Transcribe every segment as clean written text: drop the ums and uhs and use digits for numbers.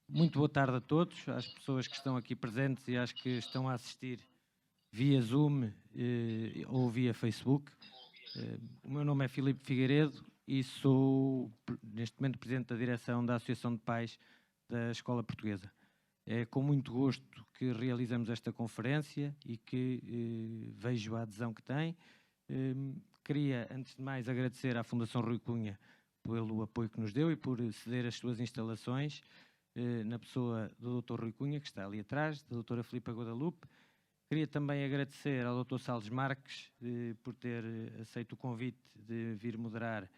Muito boa tarde a todos, às pessoas que estão aqui presentes e às que estão a assistir via Zoom ou via Facebook. O meu nome é Filipe Figueiredo e sou, neste momento, Presidente da Direção da Associação de Pais da Escola Portuguesa. É com muito gosto que realizamos esta conferência e que vejo a adesão que tem. Queria, antes de mais, agradecer à Fundação Rui Cunha pelo apoio que nos deu e por ceder as suas instalações, na pessoa do Dr. Rui Cunha, que está ali atrás, da Dra. Filipa Guadalupe. Queria também agradecer ao Dr. Salles Marques por ter aceito o convite de vir moderar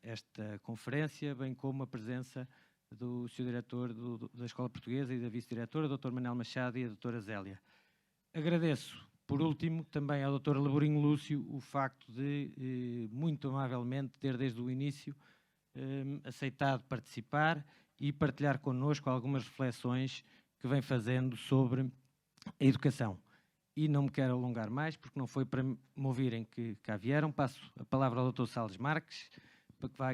esta conferência, bem como a presença do Sr. Diretor da Escola Portuguesa e da Vice-Diretora, Dr. Manuel Machado e a Dra. Zélia. Agradeço, por último, também ao Dr. Laborinho Lúcio o facto de, muito amavelmente, ter desde o início aceitado participar e partilhar connosco algumas reflexões que vem fazendo sobre a educação. E não me quero alongar mais, porque não foi para me ouvirem que cá vieram. Passo a palavra ao Dr. Salles Marques,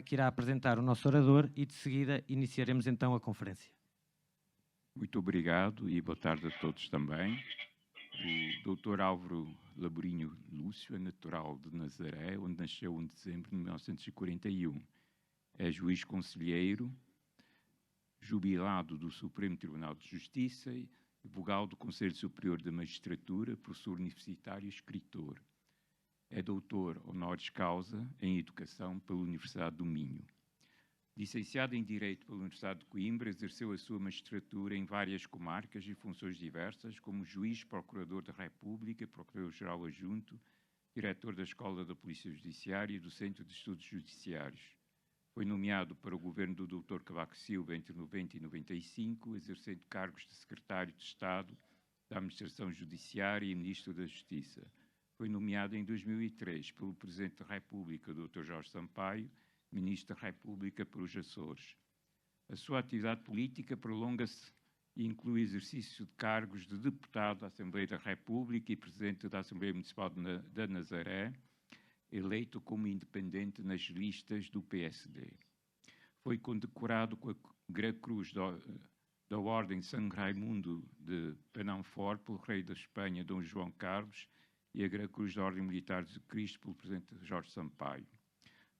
que irá apresentar o nosso orador e, de seguida, iniciaremos então a conferência. Muito obrigado e boa tarde a todos também. O Dr. Álvaro Laborinho Lúcio é natural de Nazaré, onde nasceu em dezembro de 1941. É juiz conselheiro, jubilado do Supremo Tribunal de Justiça e vogal do Conselho Superior da Magistratura, professor universitário e escritor. É doutor honoris causa em Educação pela Universidade do Minho. Licenciado em Direito pela Universidade de Coimbra, exerceu a sua magistratura em várias comarcas e funções diversas, como juiz, procurador da República, procurador-geral adjunto, diretor da Escola da Polícia Judiciária e do Centro de Estudos Judiciários. Foi nomeado para o governo do Dr. Cavaco Silva entre 90 e 95, exercendo cargos de secretário de Estado da Administração Judiciária e ministro da Justiça. Foi nomeado em 2003 pelo Presidente da República, Dr. Jorge Sampaio, Ministro da República para os Açores. A sua atividade política prolonga-se e inclui exercício de cargos de deputado da Assembleia da República e Presidente da Assembleia Municipal da Nazaré, eleito como independente nas listas do PSD. Foi condecorado com a Gra-Cruz da Ordem San Raimundo de Penamfor pelo rei da Espanha, Dom João Carlos, e a Gra-Cruz da Ordem Militar de Cristo pelo Presidente Jorge Sampaio.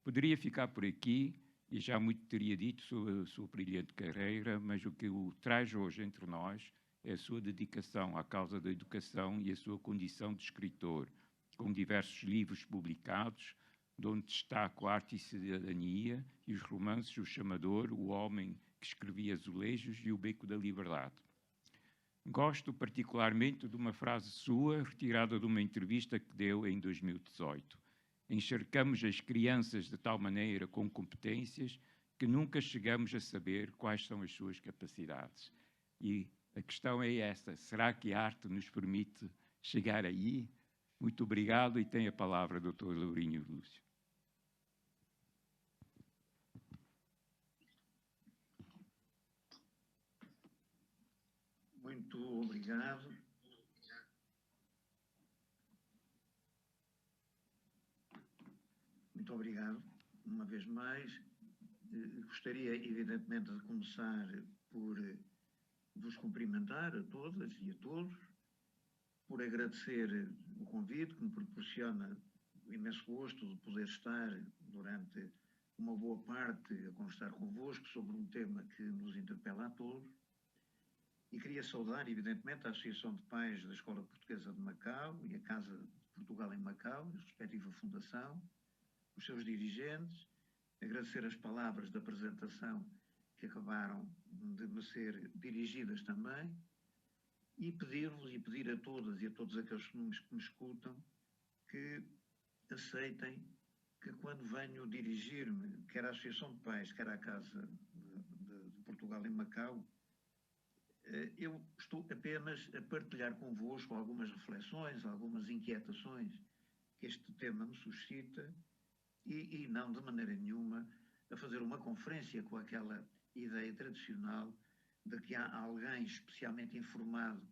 Poderia ficar por aqui, e já muito teria dito sobre a sua brilhante carreira, mas o que o traz hoje entre nós é a sua dedicação à causa da educação e a sua condição de escritor, com diversos livros publicados, de onde destaco a Arte e Cidadania e os romances O Chamador, O Homem que Escrevia Azulejos e O Beco da Liberdade. Gosto particularmente de uma frase sua, retirada de uma entrevista que deu em 2018. Encharcamos as crianças de tal maneira com competências que nunca chegamos a saber quais são as suas capacidades. E a questão é essa, será que a arte nos permite chegar aí? Muito obrigado e tem a palavra Dr. Laborinho Lúcio. Muito obrigado. Muito obrigado, uma vez mais. Gostaria, evidentemente, de começar por vos cumprimentar a todas e a todos, por agradecer o convite que me proporciona o imenso gosto de poder estar durante uma boa parte a conversar convosco sobre um tema que nos interpela a todos. E queria saudar, evidentemente, a Associação de Pais da Escola Portuguesa de Macau e a Casa de Portugal em Macau, a respectiva fundação, os seus dirigentes, agradecer as palavras de apresentação que acabaram de me ser dirigidas também, e pedir-vos e pedir a todas e a todos aqueles que me escutam que aceitem que quando venho dirigir-me, quer à Associação de Pais, quer à Casa de Portugal em Macau, eu estou apenas a partilhar convosco algumas reflexões, algumas inquietações que este tema me suscita e não de maneira nenhuma a fazer uma conferência com aquela ideia tradicional de que há alguém especialmente informado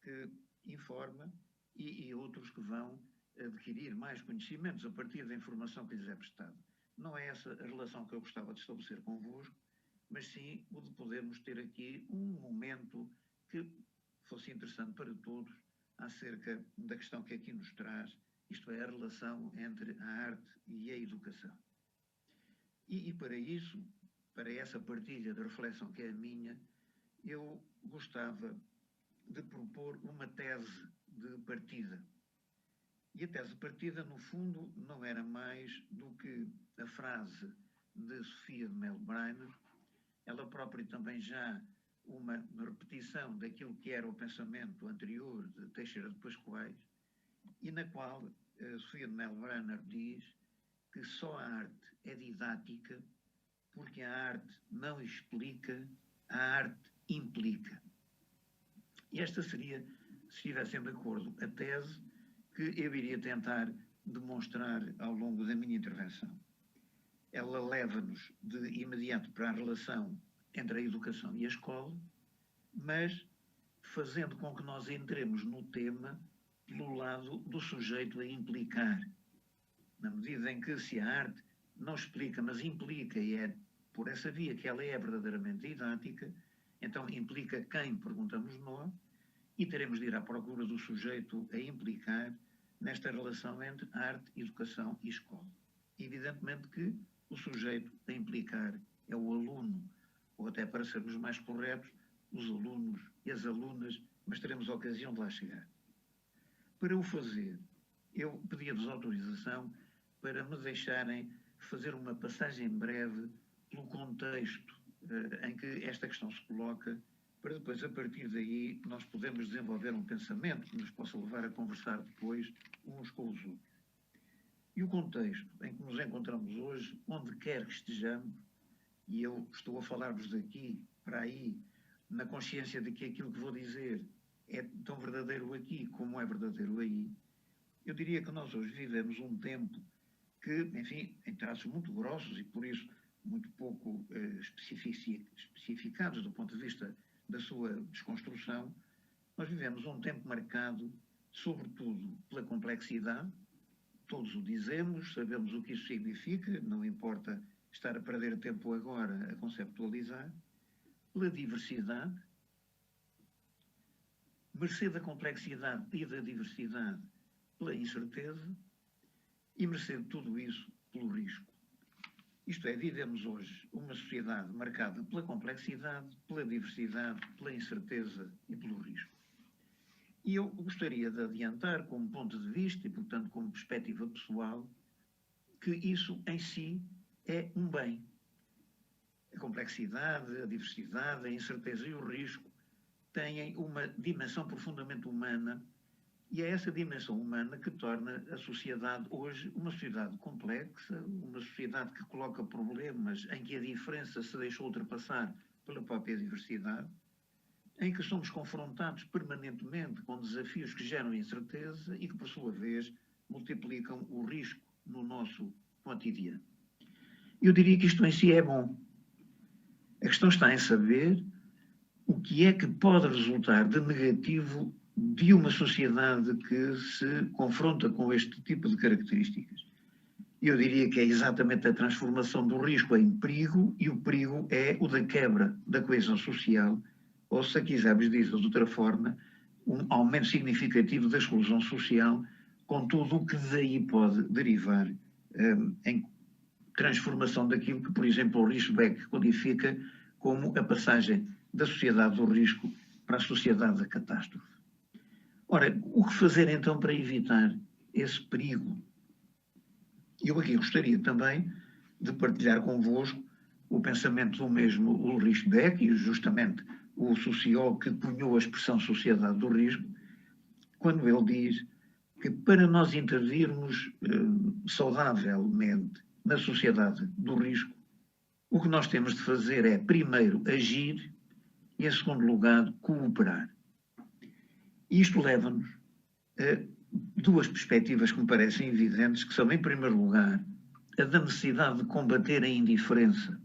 que informa e outros que vão adquirir mais conhecimentos a partir da informação que lhes é prestada. Não é essa a relação que eu gostava de estabelecer convosco, mas sim o de podermos ter aqui um momento que fosse interessante para todos acerca da questão que aqui nos traz, isto é, a relação entre a arte e a educação. E para isso, para essa partilha de reflexão que é a minha, eu gostava de propor uma tese de partida. E a tese de partida, no fundo, não era mais do que a frase de Sofia de Melo Brainer, ela própria também já uma repetição daquilo que era o pensamento anterior de Teixeira de Pascoais, e na qual Sofia de Melo Brainer diz que só a arte é didática porque a arte não explica, a arte implica. E esta seria, se estivessem de acordo, a tese que eu iria tentar demonstrar ao longo da minha intervenção. Ela leva-nos de imediato para a relação entre a educação e a escola, mas fazendo com que nós entremos no tema pelo lado do sujeito a implicar. Na medida em que se a arte não explica, mas implica, e é por essa via que ela é verdadeiramente didática, então implica quem, perguntamos nós, e teremos de ir à procura do sujeito a implicar nesta relação entre arte, educação e escola. Evidentemente que o sujeito a implicar é o aluno, ou até para sermos mais corretos, os alunos e as alunas, mas teremos a ocasião de lá chegar. Para o fazer, eu pedi-vos autorização para me deixarem fazer uma passagem breve pelo contexto em que esta questão se coloca, para depois, a partir daí, nós podermos desenvolver um pensamento que nos possa levar a conversar depois uns com os outros. E o contexto em que nos encontramos hoje, onde quer que estejamos, e eu estou a falar-vos daqui para aí, na consciência de que aquilo que vou dizer é tão verdadeiro aqui como é verdadeiro aí, eu diria que nós hoje vivemos um tempo que, enfim, em traços muito grossos e por isso muito pouco especificados do ponto de vista da sua desconstrução, nós vivemos um tempo marcado, sobretudo, pela complexidade. Todos o dizemos, sabemos o que isso significa, não importa estar a perder tempo agora a conceptualizar, pela diversidade, mercê da complexidade e da diversidade, pela incerteza, e mercê de tudo isso pelo risco. Isto é, vivemos hoje uma sociedade marcada pela complexidade, pela diversidade, pela incerteza e pelo risco. E eu gostaria de adiantar, como ponto de vista e, portanto, como perspectiva pessoal, que isso em si é um bem. A complexidade, a diversidade, a incerteza e o risco têm uma dimensão profundamente humana, e é essa dimensão humana que torna a sociedade hoje uma sociedade complexa, uma sociedade que coloca problemas em que a diferença se deixou ultrapassar pela própria diversidade, em que somos confrontados permanentemente com desafios que geram incerteza e que, por sua vez, multiplicam o risco no nosso cotidiano. Eu diria que isto em si é bom. A questão está em saber o que é que pode resultar de negativo de uma sociedade que se confronta com este tipo de características. Eu diria que é exatamente a transformação do risco em perigo, e o perigo é o da quebra da coesão social, ou, se quisermos dizer de outra forma, um aumento significativo da exclusão social, com tudo o que daí pode derivar em transformação daquilo que, por exemplo, o Richbeck codifica como a passagem da sociedade do risco para a sociedade da catástrofe. Ora, o que fazer então para evitar esse perigo? Eu aqui gostaria também de partilhar convosco o pensamento do mesmo Ulrich Beck, e justamente o sociólogo que cunhou a expressão sociedade do risco, quando ele diz que para nós intervirmos saudavelmente na sociedade do risco, o que nós temos de fazer é, primeiro, agir e, em segundo lugar, cooperar. Isto leva-nos a duas perspectivas que me parecem evidentes, que são, em primeiro lugar, a da necessidade de combater a indiferença.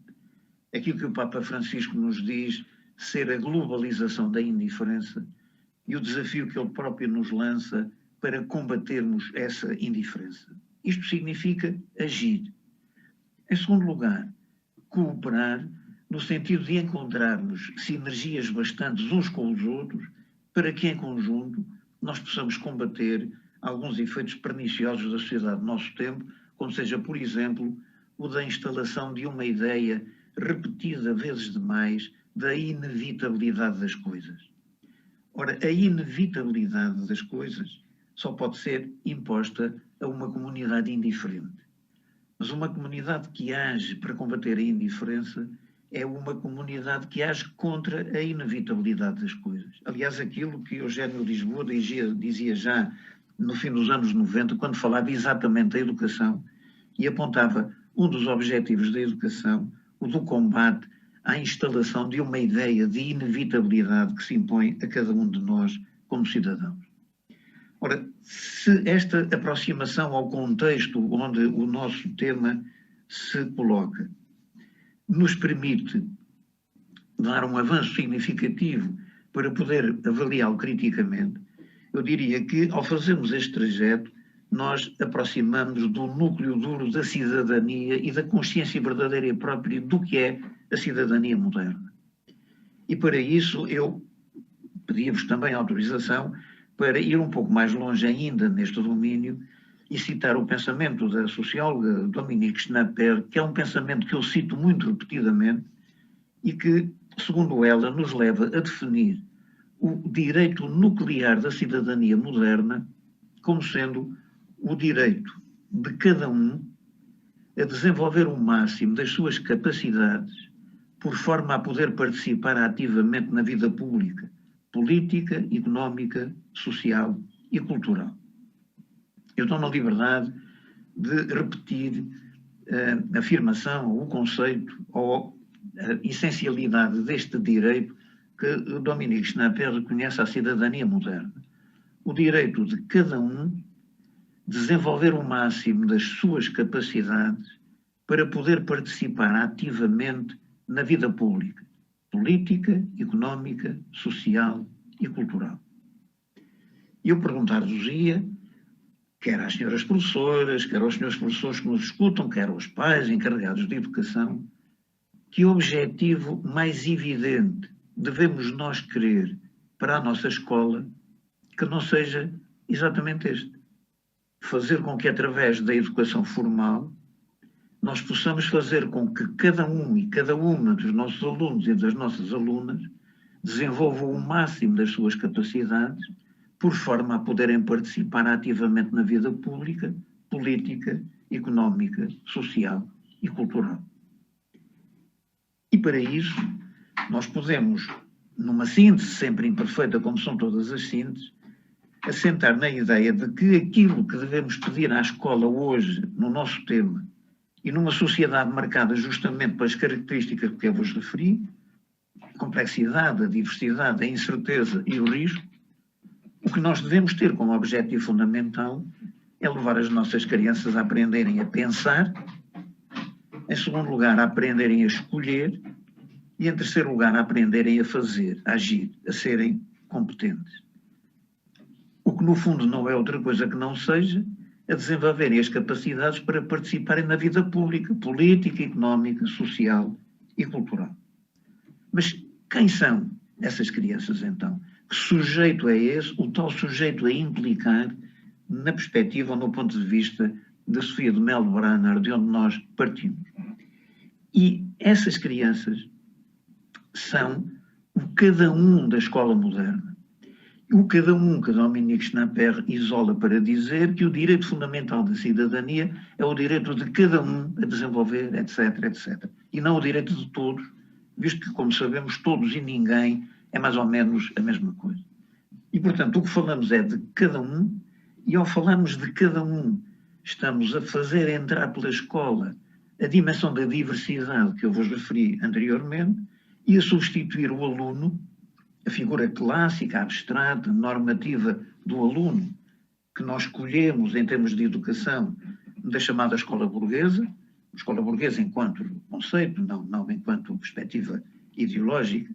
Aquilo que o Papa Francisco nos diz ser a globalização da indiferença e o desafio que ele próprio nos lança para combatermos essa indiferença. Isto significa agir. Em segundo lugar, cooperar no sentido de encontrarmos sinergias bastantes uns com os outros, para que, em conjunto, nós possamos combater alguns efeitos perniciosos da sociedade do nosso tempo, como seja, por exemplo, o da instalação de uma ideia repetida vezes demais da inevitabilidade das coisas. Ora, a inevitabilidade das coisas só pode ser imposta a uma comunidade indiferente. Mas uma comunidade que age para combater a indiferença é uma comunidade que age contra a inevitabilidade das coisas. Aliás, aquilo que Eugênio Lisboa dizia já no fim dos anos 90, quando falava exatamente da educação e apontava um dos objetivos da educação, o do combate à instalação de uma ideia de inevitabilidade que se impõe a cada um de nós como cidadãos. Ora, se esta aproximação ao contexto onde o nosso tema se coloca nos permite dar um avanço significativo para poder avaliá-lo criticamente, eu diria que, ao fazermos este trajeto, nós aproximamos do núcleo duro da cidadania e da consciência verdadeira e própria do que é a cidadania moderna. E para isso eu pedi-vos também autorização para ir um pouco mais longe ainda neste domínio e citar o pensamento da socióloga Dominique Schnapper, que é um pensamento que eu cito muito repetidamente e que, segundo ela, nos leva a definir o direito nuclear da cidadania moderna como sendo o direito de cada um a desenvolver o máximo das suas capacidades por forma a poder participar ativamente na vida pública, política, económica, social e cultural. Eu estou na liberdade de repetir a afirmação, o conceito ou a essencialidade deste direito que Dominique Schnapper reconhece à cidadania moderna. O direito de cada um desenvolver o máximo das suas capacidades para poder participar ativamente na vida pública, política, económica, social e cultural. Eu perguntar-vos-ia, quer às senhoras professoras, quer aos senhores professores que nos escutam, quer aos pais encarregados de educação, que objetivo mais evidente devemos nós querer para a nossa escola que não seja exatamente este. Fazer com que, através da educação formal, nós possamos fazer com que cada um e cada uma dos nossos alunos e das nossas alunas desenvolvam o máximo das suas capacidades por forma a poderem participar ativamente na vida pública, política, económica, social e cultural. E para isso, nós podemos, numa síntese sempre imperfeita, como são todas as sínteses, assentar na ideia de que aquilo que devemos pedir à escola hoje, no nosso tema, e numa sociedade marcada justamente pelas características que eu vos referi, a complexidade, a diversidade, a incerteza e o risco, o que nós devemos ter como objetivo fundamental é levar as nossas crianças a aprenderem a pensar, em segundo lugar, a aprenderem a escolher e, em terceiro lugar, a aprenderem a fazer, a agir, a serem competentes. O que, no fundo, não é outra coisa que não seja a desenvolverem as capacidades para participarem na vida pública, política, económica, social e cultural. Mas quem são essas crianças, então? Que sujeito é esse, o tal sujeito a implicar na perspectiva ou no ponto de vista da Sofia de Melo Branner, de onde nós partimos? E essas crianças são o cada um da escola moderna. O cada um que Dominique Schnapper isola para dizer que o direito fundamental da cidadania é o direito de cada um a desenvolver, etc, etc. E não o direito de todos, visto que, como sabemos, todos e ninguém é mais ou menos a mesma coisa. E, portanto, o que falamos é de cada um, e ao falarmos de cada um, estamos a fazer entrar pela escola a dimensão da diversidade que eu vos referi anteriormente e a substituir o aluno, a figura clássica, abstrata, normativa do aluno, que nós escolhemos em termos de educação da chamada escola burguesa enquanto conceito, não enquanto perspectiva ideológica,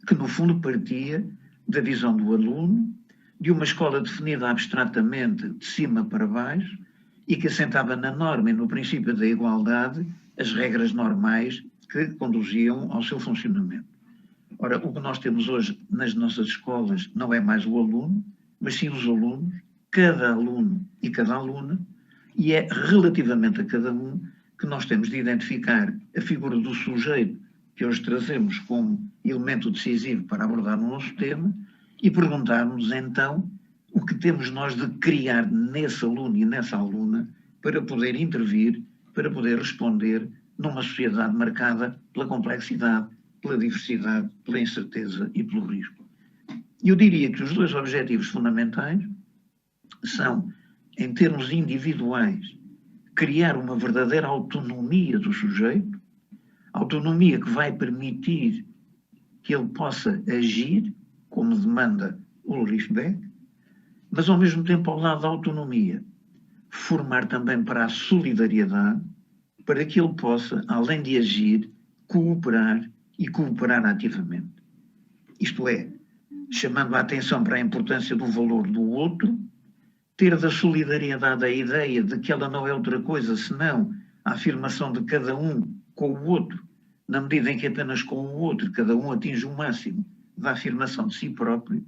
que no fundo partia da visão do aluno, de uma escola definida abstratamente de cima para baixo e que assentava na norma e no princípio da igualdade as regras normais que conduziam ao seu funcionamento. Ora, o que nós temos hoje nas nossas escolas não é mais o aluno, mas sim os alunos, cada aluno e cada aluna, e é relativamente a cada um que nós temos de identificar a figura do sujeito que hoje trazemos como elemento decisivo para abordar o nosso tema e perguntarmos então o que temos nós de criar nesse aluno e nessa aluna para poder intervir, para poder responder numa sociedade marcada pela complexidade, pela diversidade, pela incerteza e pelo risco. Eu diria que os dois objetivos fundamentais são, em termos individuais, criar uma verdadeira autonomia do sujeito, autonomia que vai permitir que ele possa agir, como demanda Ulrich Beck, mas ao mesmo tempo, ao lado da autonomia, formar também para a solidariedade, para que ele possa, além de agir, cooperar e cooperar ativamente. Isto é, chamando a atenção para a importância do valor do outro, ter da solidariedade a ideia de que ela não é outra coisa senão a afirmação de cada um com o outro, na medida em que apenas com o outro cada um atinge o máximo da afirmação de si próprio,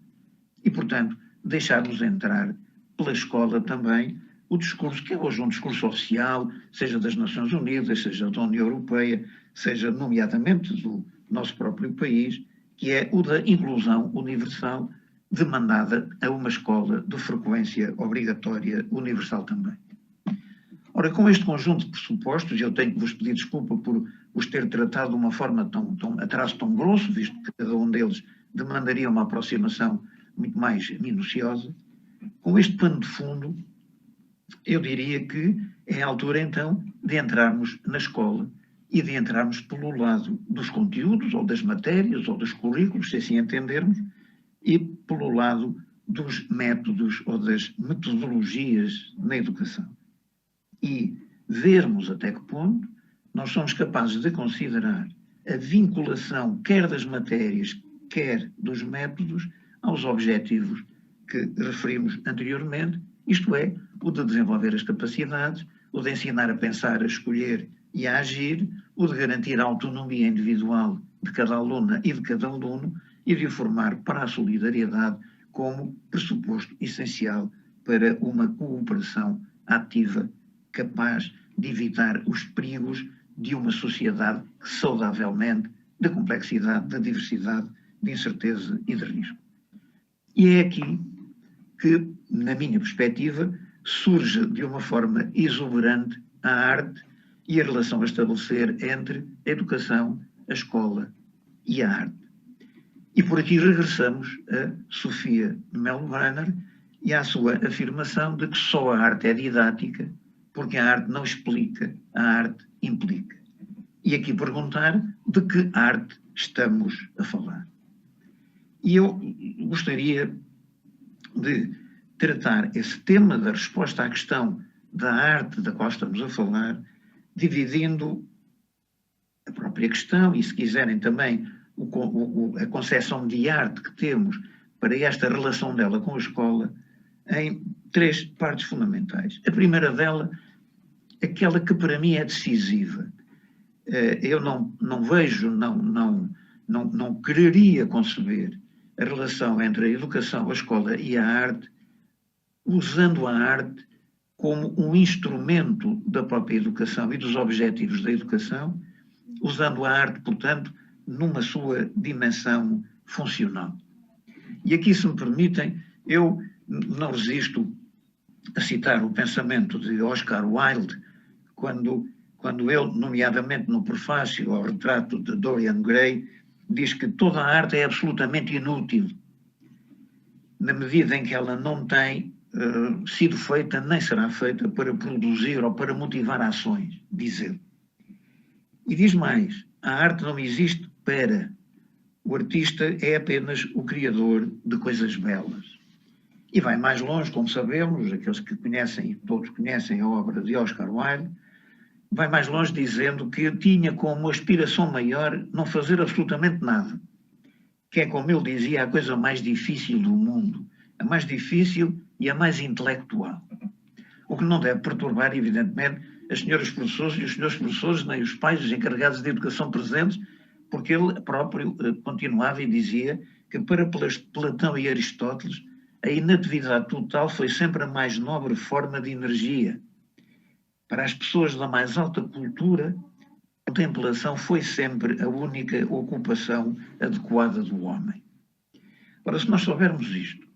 e, portanto, deixarmos entrar pela escola também o discurso, que é hoje um discurso oficial, seja das Nações Unidas, seja da União Europeia, seja nomeadamente do nosso próprio país, que é o da inclusão universal demandada a uma escola de frequência obrigatória universal também. Ora, com este conjunto de pressupostos, eu tenho que vos pedir desculpa por os ter tratado de uma forma a traço tão grosso, visto que cada um deles demandaria uma aproximação muito mais minuciosa. Com este pano de fundo, eu diria que é a altura, então, de entrarmos na escola e de entrarmos pelo lado dos conteúdos, ou das matérias, ou dos currículos, se assim entendermos, e pelo lado dos métodos ou das metodologias na educação. E vermos até que ponto nós somos capazes de considerar a vinculação quer das matérias, quer dos métodos aos objetivos que referimos anteriormente, isto é, o de desenvolver as capacidades, o de ensinar a pensar, a escolher e a agir, o de garantir a autonomia individual de cada aluna e de cada aluno e de o formar para a solidariedade como pressuposto essencial para uma cooperação ativa capaz de evitar os perigos de uma sociedade que saudavelmente, da complexidade, da diversidade, de incerteza e de risco. E é aqui que, na minha perspectiva, surge de uma forma exuberante a arte e a relação a estabelecer entre a educação, a escola e a arte. E por aqui regressamos a Sofia Melbrenner e à sua afirmação de que só a arte é didática, porque a arte não explica, a arte implica. E aqui perguntar de que arte estamos a falar. E eu gostaria de tratar esse tema da resposta à questão da arte da qual estamos a falar, dividindo a própria questão e, se quiserem, também a concepção de arte que temos para esta relação dela com a escola em três partes fundamentais. A primeira dela, aquela que para mim é decisiva. Eu não vejo, não quereria conceber a relação entre a educação, a escola e a arte, usando a arte como um instrumento da própria educação e dos objetivos da educação, usando a arte, portanto, numa sua dimensão funcional. E aqui, se me permitem, eu não resisto a citar o pensamento de Oscar Wilde, quando ele, nomeadamente no prefácio ao retrato de Dorian Gray, diz que toda a arte é absolutamente inútil, na medida em que ela não tem sido feita, nem será feita para produzir ou para motivar ações, diz ele. E diz mais, a arte não existe para. O artista é apenas o criador de coisas belas. E vai mais longe, como sabemos, aqueles que conhecem, todos conhecem a obra de Oscar Wilde, vai mais longe dizendo que tinha como aspiração maior não fazer absolutamente nada, que é, como ele dizia, a coisa mais difícil do mundo, a mais difícil e a mais intelectual. O que não deve perturbar, evidentemente, as senhoras professores e os senhores professores, nem os pais, os encarregados de educação presentes, porque ele próprio continuava e dizia que para Platão e Aristóteles a inatividade total foi sempre a mais nobre forma de energia. Para as pessoas da mais alta cultura, a contemplação foi sempre a única ocupação adequada do homem. Ora, se nós soubermos isto,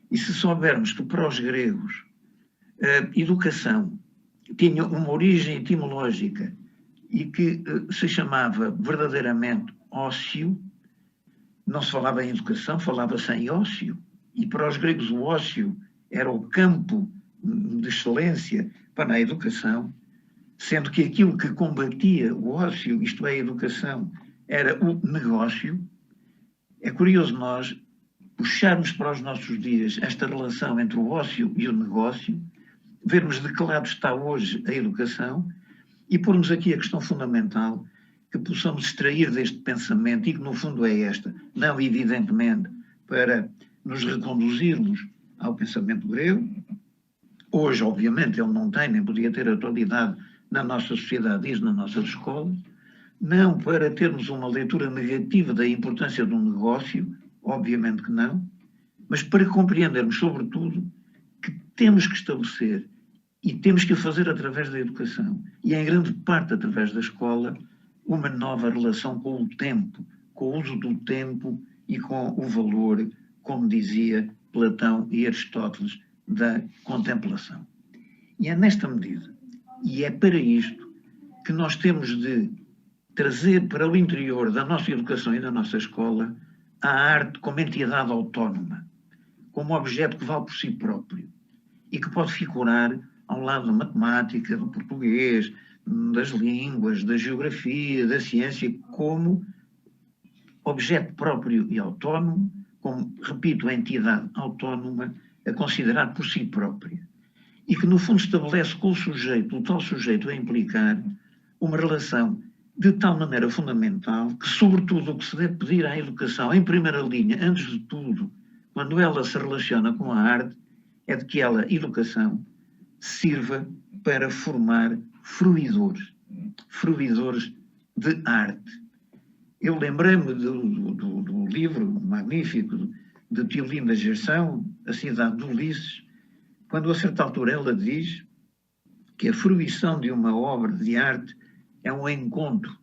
e se soubermos que para os gregos a educação tinha uma origem etimológica e que se chamava verdadeiramente ócio, não se falava em educação, falava-se em ócio, e para os gregos o ócio era o campo de excelência para a educação, sendo que aquilo que combatia o ócio, isto é, a educação, era o negócio. É curioso nós puxarmos para os nossos dias esta relação entre o ócio e o negócio, vermos de que lado está hoje a educação e pormos aqui a questão fundamental que possamos extrair deste pensamento e que no fundo é esta, não evidentemente para nos reconduzirmos ao pensamento grego. Hoje, obviamente, ele não tem, nem podia ter atualidade na nossa sociedade e nas nossas escolas, não para termos uma leitura negativa da importância de um negócio, obviamente que não, mas para compreendermos, sobretudo, que temos que estabelecer e temos que o fazer através da educação e, em grande parte, através da escola, uma nova relação com o tempo, com o uso do tempo e com o valor, como dizia Platão e Aristóteles, da contemplação. E é nesta medida, e é para isto, que nós temos de trazer para o interior da nossa educação e da nossa escola a arte como entidade autónoma, como objeto que vale por si próprio e que pode figurar ao lado da matemática, do português, das línguas, da geografia, da ciência, como objeto próprio e autónomo, como, repito, entidade autónoma a considerar por si própria. E que, no fundo, estabelece com o sujeito, o tal sujeito a implicar, uma relação de tal maneira fundamental que, sobretudo, o que se deve pedir à educação, em primeira linha, antes de tudo, quando ela se relaciona com a arte, é de que ela, educação, sirva para formar fruidores de arte. Eu lembrei-me do livro magnífico de Teolinda Gerson, A Cidade de Ulisses, quando a certa altura ela diz que a fruição de uma obra de arte é um encontro,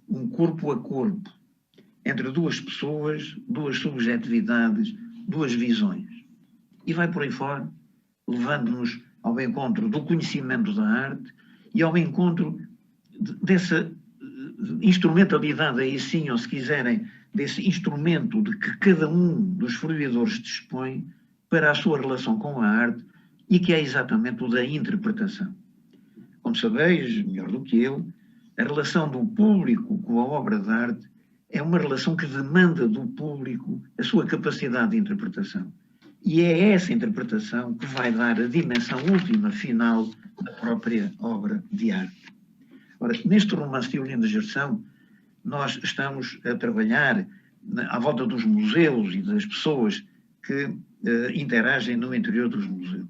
um corpo a corpo, entre duas pessoas, duas subjetividades, duas visões. E vai por aí fora, levando-nos ao encontro do conhecimento da arte e ao encontro dessa instrumentalidade, aí sim, ou se quiserem, desse instrumento de que cada um dos fruidores dispõe para a sua relação com a arte e que é exatamente o da interpretação. Como sabeis, melhor do que eu, a relação do público com a obra de arte é uma relação que demanda do público a sua capacidade de interpretação. E é essa interpretação que vai dar a dimensão última, final, da própria obra de arte. Ora, neste romance de Teolinda Gerson, nós estamos a trabalhar à volta dos museus e das pessoas que interagem no interior dos museus.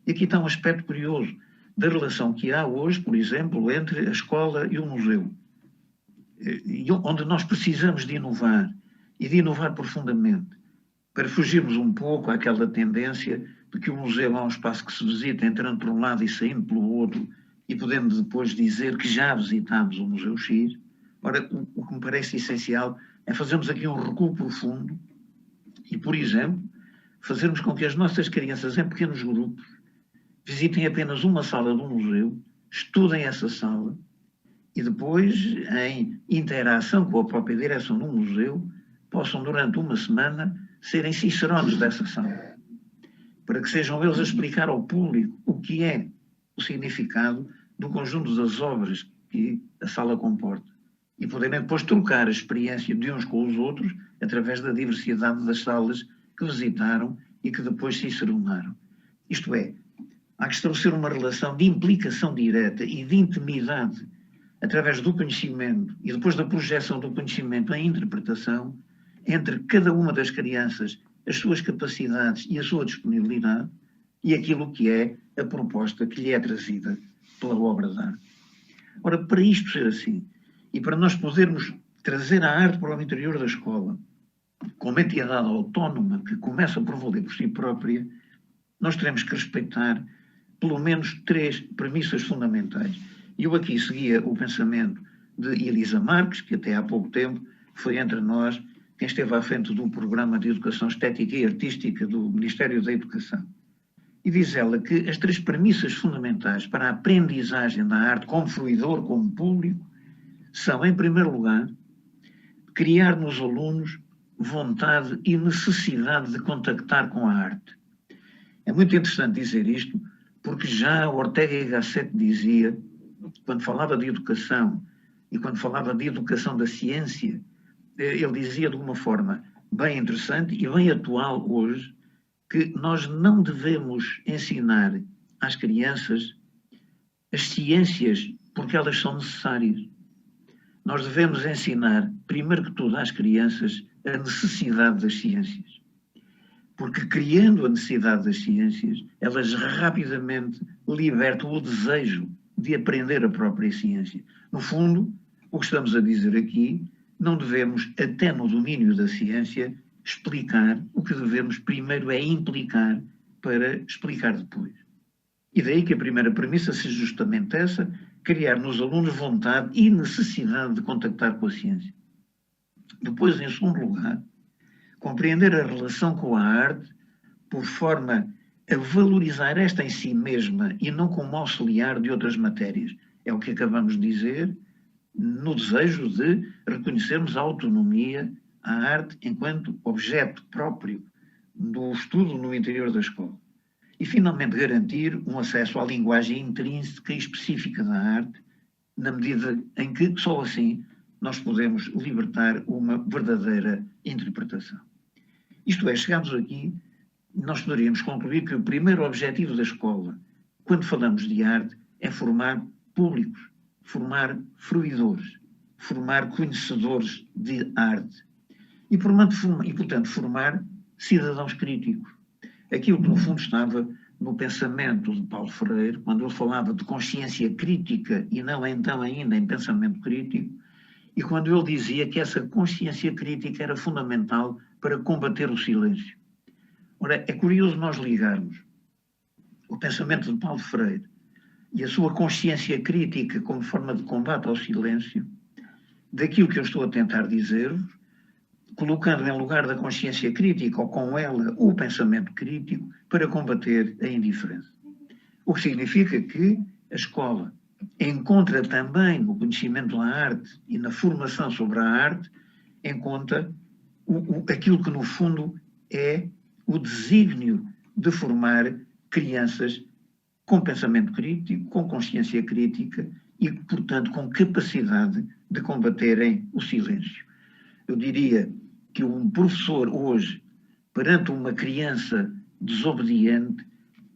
E aqui está um aspecto curioso da relação que há hoje, por exemplo, entre a escola e o museu, onde nós precisamos de inovar, e de inovar profundamente, para fugirmos um pouco àquela tendência de que o museu é um espaço que se visita entrando por um lado e saindo pelo outro, e podemos depois dizer que já visitámos o Museu X. Ora, o que me parece essencial é fazermos aqui um recuo profundo e, por exemplo, fazermos com que as nossas crianças, em pequenos grupos, visitem apenas uma sala do museu, estudem essa sala e depois, em interação com a própria direção do museu, possam, durante uma semana, serem cicerones dessa sala, para que sejam eles a explicar ao público o que é o significado do conjunto das obras que a sala comporta e poderem depois trocar a experiência de uns com os outros através da diversidade das salas que visitaram e que depois ciceronaram. Isto é, há que estabelecer uma relação de implicação direta e de intimidade através do conhecimento e depois da projeção do conhecimento em interpretação entre cada uma das crianças, as suas capacidades e a sua disponibilidade e aquilo que é a proposta que lhe é trazida pela obra de arte. Ora, para isto ser assim, e para nós podermos trazer a arte para o interior da escola, como entidade autónoma que começa por valer por si própria, nós teremos que respeitar pelo menos 3 premissas fundamentais. Eu aqui seguia o pensamento de Elisa Marques, que até há pouco tempo foi entre nós quem esteve à frente do programa de educação estética e artística do Ministério da Educação. E diz ela que as 3 premissas fundamentais para a aprendizagem da arte como fruidor, como público, são, em primeiro lugar, criar nos alunos vontade e necessidade de contactar com a arte. É muito interessante dizer isto, porque já Ortega y Gasset dizia, quando falava de educação e quando falava de educação da ciência, ele dizia de uma forma bem interessante e bem atual hoje, que nós não devemos ensinar às crianças as ciências porque elas são necessárias. Nós devemos ensinar, primeiro que tudo, às crianças a necessidade das ciências. Porque criando a necessidade das ciências, elas rapidamente libertam o desejo de aprender a própria ciência. No fundo, o que estamos a dizer aqui, não devemos, até no domínio da ciência, explicar. O que devemos primeiro é implicar para explicar depois. E daí que a primeira premissa seja justamente essa, criar nos alunos vontade e necessidade de contactar com a ciência. Depois, em segundo lugar, compreender a relação com a arte por forma a valorizar esta em si mesma e não como auxiliar de outras matérias. É o que acabamos de dizer no desejo de reconhecermos a autonomia, a arte enquanto objeto próprio do estudo no interior da escola. E, finalmente, garantir um acesso à linguagem intrínseca e específica da arte, na medida em que, só assim, nós podemos libertar uma verdadeira interpretação. Isto é, chegamos aqui, nós poderíamos concluir que o primeiro objetivo da escola, quando falamos de arte, é formar públicos, formar fruidores, formar conhecedores de arte e, portanto, formar cidadãos críticos. Aquilo que, no fundo, estava no pensamento de Paulo Freire, quando ele falava de consciência crítica e não, então, ainda em pensamento crítico, e quando ele dizia que essa consciência crítica era fundamental para combater o silêncio. Ora, é curioso nós ligarmos o pensamento de Paulo Freire e a sua consciência crítica como forma de combate ao silêncio daquilo que eu estou a tentar dizer-vos, colocando em lugar da consciência crítica ou com ela o pensamento crítico para combater a indiferença. O que significa que a escola encontra também no conhecimento da arte e na formação sobre a arte, encontra aquilo que no fundo é o desígnio de formar crianças com pensamento crítico, com consciência crítica e, portanto, com capacidade de combaterem o silêncio. Eu diria que um professor hoje, perante uma criança desobediente,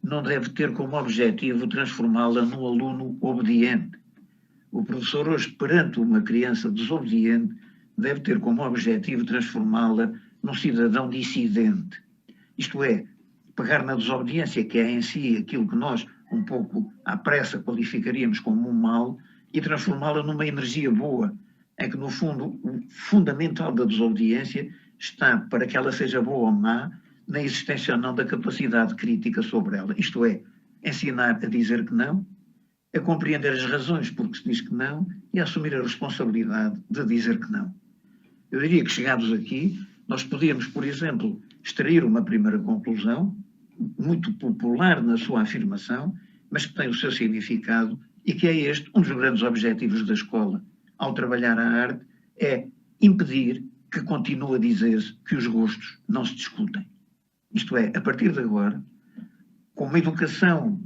não deve ter como objetivo transformá-la num aluno obediente. O professor hoje, perante uma criança desobediente, deve ter como objetivo transformá-la num cidadão dissidente. Isto é, pegar na desobediência, que é em si aquilo que nós, um pouco à pressa, qualificaríamos como um mal, e transformá-la numa energia boa. É que, no fundo, o fundamental da desobediência está, para que ela seja boa ou má, na existência ou não da capacidade crítica sobre ela. Isto é, ensinar a dizer que não, a compreender as razões por que se diz que não e a assumir a responsabilidade de dizer que não. Eu diria que, chegados aqui, nós podíamos, por exemplo, extrair uma primeira conclusão, muito popular na sua afirmação, mas que tem o seu significado e que é este, um dos grandes objetivos da escola, ao trabalhar a arte, é impedir que continue a dizer-se que os gostos não se discutem. Isto é, a partir de agora, com uma educação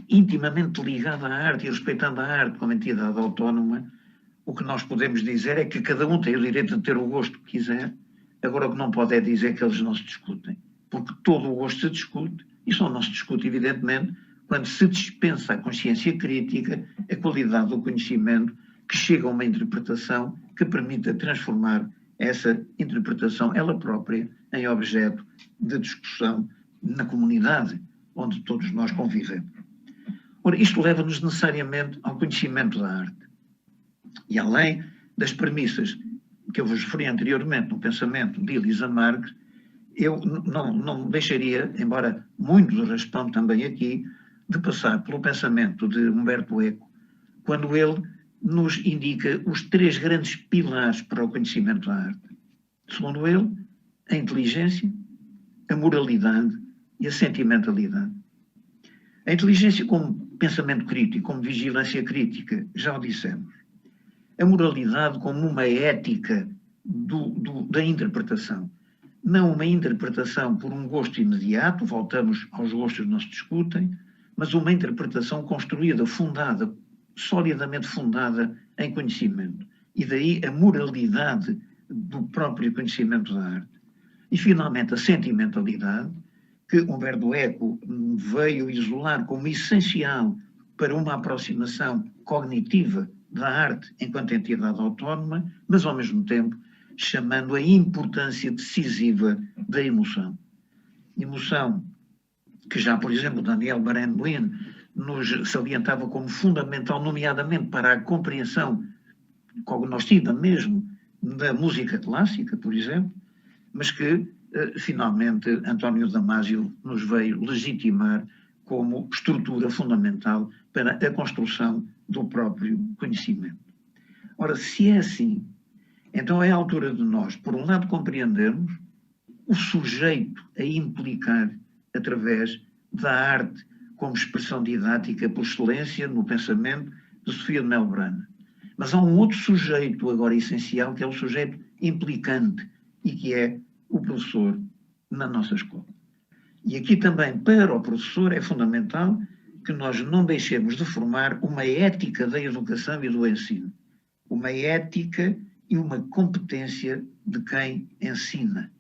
intimamente ligada à arte e respeitando a arte como entidade autónoma, o que nós podemos dizer é que cada um tem o direito de ter o gosto que quiser. Agora, o que não pode é dizer que eles não se discutem, porque todo o gosto se discute e só não se discute, evidentemente, quando se dispensa a consciência crítica, a qualidade do conhecimento que chega a uma interpretação que permita transformar essa interpretação, ela própria, em objeto de discussão na comunidade onde todos nós convivemos. Ora, isto leva-nos necessariamente ao conhecimento da arte. E além das premissas que eu vos referi anteriormente no pensamento de Elisa Marques, eu não deixaria, embora muitos responde também aqui, de passar pelo pensamento de Humberto Eco, quando ele nos indica os 3 grandes pilares para o conhecimento da arte. Segundo ele, a inteligência, a moralidade e a sentimentalidade. A inteligência como pensamento crítico, como vigilância crítica, já o dissemos. A moralidade como uma ética da interpretação. Não uma interpretação por um gosto imediato, voltamos aos gostos que não se discutem, mas uma interpretação construída, fundada, solidamente fundada em conhecimento. E daí a moralidade do próprio conhecimento da arte. E, finalmente, a sentimentalidade, que Humberto Eco veio isolar como essencial para uma aproximação cognitiva da arte enquanto entidade autónoma, mas, ao mesmo tempo, chamando a importância decisiva da emoção. Emoção que já, por exemplo, Daniel Barenboim nos salientava como fundamental, nomeadamente para a compreensão cognoscitiva mesmo da música clássica, por exemplo, mas que, finalmente, António Damasio nos veio legitimar como estrutura fundamental para a construção do próprio conhecimento. Ora, se é assim, então é a altura de nós, por um lado, compreendermos o sujeito a implicar através da arte como expressão didática por excelência no pensamento de Sofia de Melbrana. Mas há um outro sujeito agora essencial, que é o sujeito implicante, e que é o professor na nossa escola. E aqui também, para o professor, é fundamental que nós não deixemos de formar uma ética da educação e do ensino. Uma ética e uma competência de quem ensina.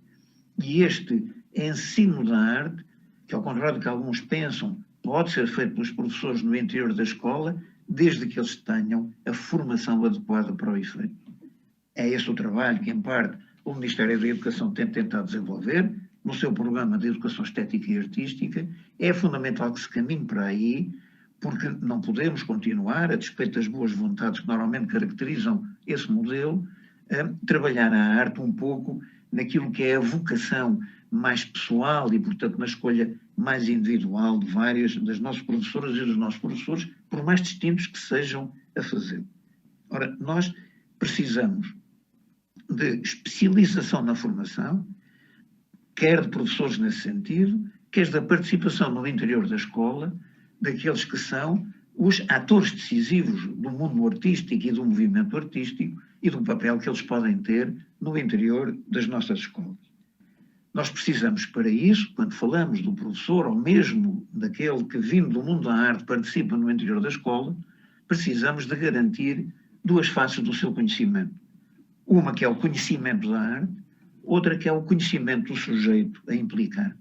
E este ensino da arte, que ao contrário do que alguns pensam, pode ser feito pelos professores no interior da escola, desde que eles tenham a formação adequada para o efeito. É esse o trabalho que, em parte, o Ministério da Educação tem tentado desenvolver no seu programa de Educação Estética e Artística. É fundamental que se caminhe para aí, porque não podemos continuar, a despeito das boas vontades que normalmente caracterizam esse modelo, a trabalhar a arte um pouco naquilo que é a vocação mais pessoal e, portanto, na escolha mais individual de várias das nossas professoras e dos nossos professores, por mais distintos que sejam a fazer. Ora, nós precisamos de especialização na formação, quer de professores nesse sentido, quer da participação no interior da escola, daqueles que são os atores decisivos do mundo artístico e do movimento artístico e do papel que eles podem ter no interior das nossas escolas. Nós precisamos para isso, quando falamos do professor ou mesmo daquele que vindo do mundo da arte participa no interior da escola, precisamos de garantir 2 faces do seu conhecimento. Uma que é o conhecimento da arte, outra que é o conhecimento do sujeito a implicar.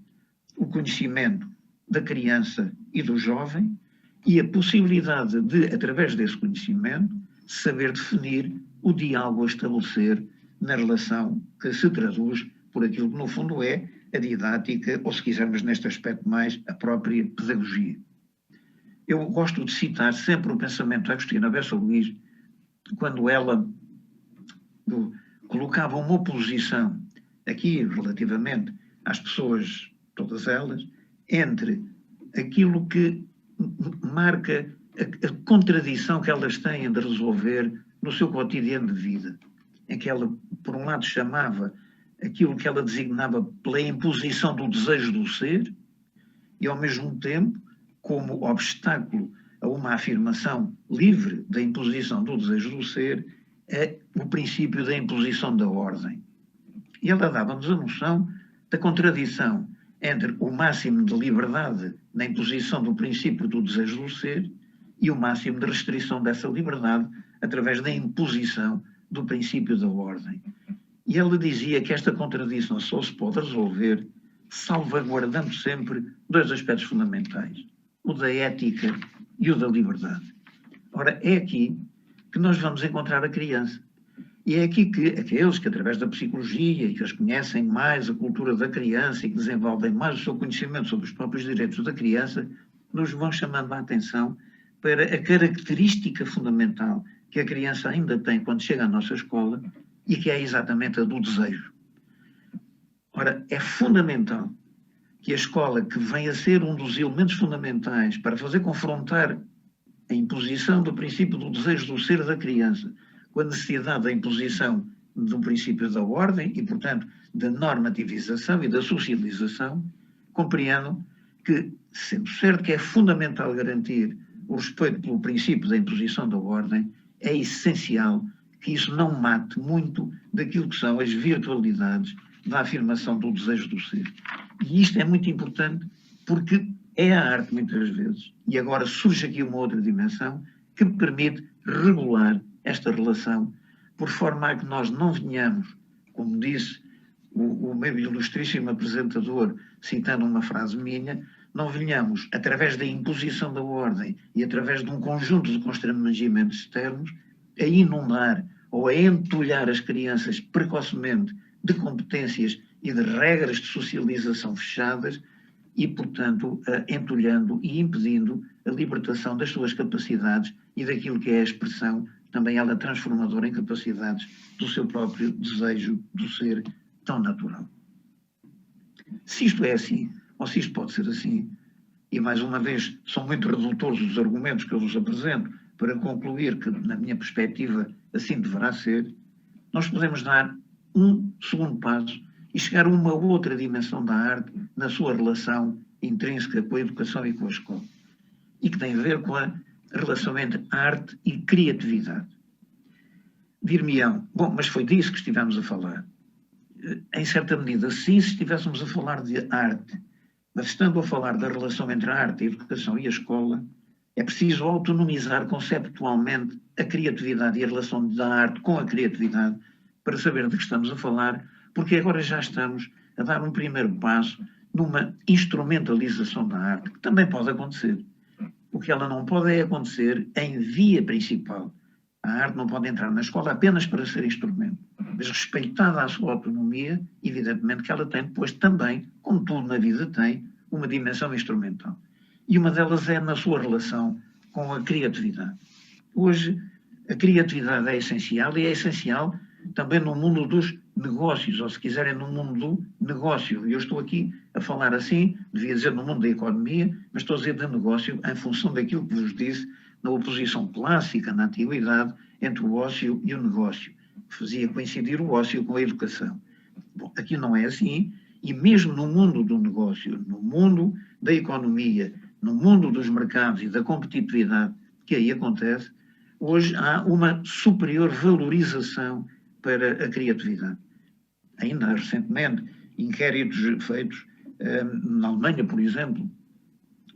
O conhecimento da criança e do jovem e a possibilidade de, através desse conhecimento, saber definir o diálogo a estabelecer na relação que se traduz por aquilo que, no fundo, é a didática, ou, se quisermos, neste aspecto mais, a própria pedagogia. Eu gosto de citar sempre o pensamento de Agostina Bessa Luís, quando ela colocava uma oposição, aqui relativamente às pessoas, todas elas, entre aquilo que marca a contradição que elas têm de resolver no seu cotidiano de vida, em que ela, por um lado, chamava aquilo que ela designava pela imposição do desejo do ser e, ao mesmo tempo, como obstáculo a uma afirmação livre da imposição do desejo do ser, é o princípio da imposição da ordem. E ela dava-nos a noção da contradição entre o máximo de liberdade na imposição do princípio do desejo do ser e o máximo de restrição dessa liberdade através da imposição do princípio da ordem. E ela dizia que esta contradição só se pode resolver salvaguardando sempre 2 aspectos fundamentais, o da ética e o da liberdade. Ora, é aqui que nós vamos encontrar a criança. E é aqui que aqueles que, através da psicologia e que as conhecem mais a cultura da criança e que desenvolvem mais o seu conhecimento sobre os próprios direitos da criança, nos vão chamando a atenção para a característica fundamental que a criança ainda tem quando chega à nossa escola e que é exatamente a do desejo. Ora, é fundamental que a escola, que vem a ser um dos elementos fundamentais para fazer confrontar a imposição do princípio do desejo do ser da criança com a necessidade da imposição do princípio da ordem e, portanto, da normativização e da socialização, compreendam que, sendo certo que é fundamental garantir o respeito pelo princípio da imposição da ordem, é essencial que isso não mate muito daquilo que são as virtualidades da afirmação do desejo do ser. E isto é muito importante porque é a arte, muitas vezes, e agora surge aqui uma outra dimensão que permite regular esta relação, por forma a que nós não venhamos, como disse o meu ilustríssimo apresentador, citando uma frase minha, não venhamos, através da imposição da ordem e através de um conjunto de constrangimentos externos, a inundar ou a entulhar as crianças precocemente de competências e de regras de socialização fechadas e, portanto, entulhando e impedindo a libertação das suas capacidades e daquilo que é a expressão, também ela transformadora em capacidades do seu próprio desejo do ser tão natural. Se isto é assim, ou se isto pode ser assim, e mais uma vez são muito redutores os argumentos que eu vos apresento para concluir que, na minha perspectiva, assim deverá ser, nós podemos dar um segundo passo e chegar a uma outra dimensão da arte na sua relação intrínseca com a educação e com a escola. E que tem a ver com a relação entre arte e criatividade. Dir-me-ão, bom, mas foi disso que estivemos a falar. Em certa medida, sim, se estivéssemos a falar de arte, mas estando a falar da relação entre a arte, a educação e a escola, é preciso autonomizar conceptualmente a criatividade e a relação da arte com a criatividade para saber de que estamos a falar, porque agora já estamos a dar um primeiro passo numa instrumentalização da arte, que também pode acontecer. O que ela não pode é acontecer em via principal. A arte não pode entrar na escola apenas para ser instrumento, mas respeitada a sua autonomia, evidentemente que ela tem depois também, como tudo na vida tem, uma dimensão instrumental. E uma delas é na sua relação com a criatividade. Hoje, a criatividade é essencial e é essencial também no mundo dos negócios, ou se quiserem no mundo do negócio. Eu estou aqui a falar assim, devia dizer no mundo da economia, mas estou a dizer de negócio em função daquilo que vos disse na oposição clássica, na antiguidade, entre o ócio e o negócio, que fazia coincidir o ócio com a educação. Bom, aqui não é assim, e mesmo no mundo do negócio, no mundo da economia, no mundo dos mercados e da competitividade que aí acontece, hoje há uma superior valorização para a criatividade. Ainda recentemente, inquéritos feitos na Alemanha, por exemplo,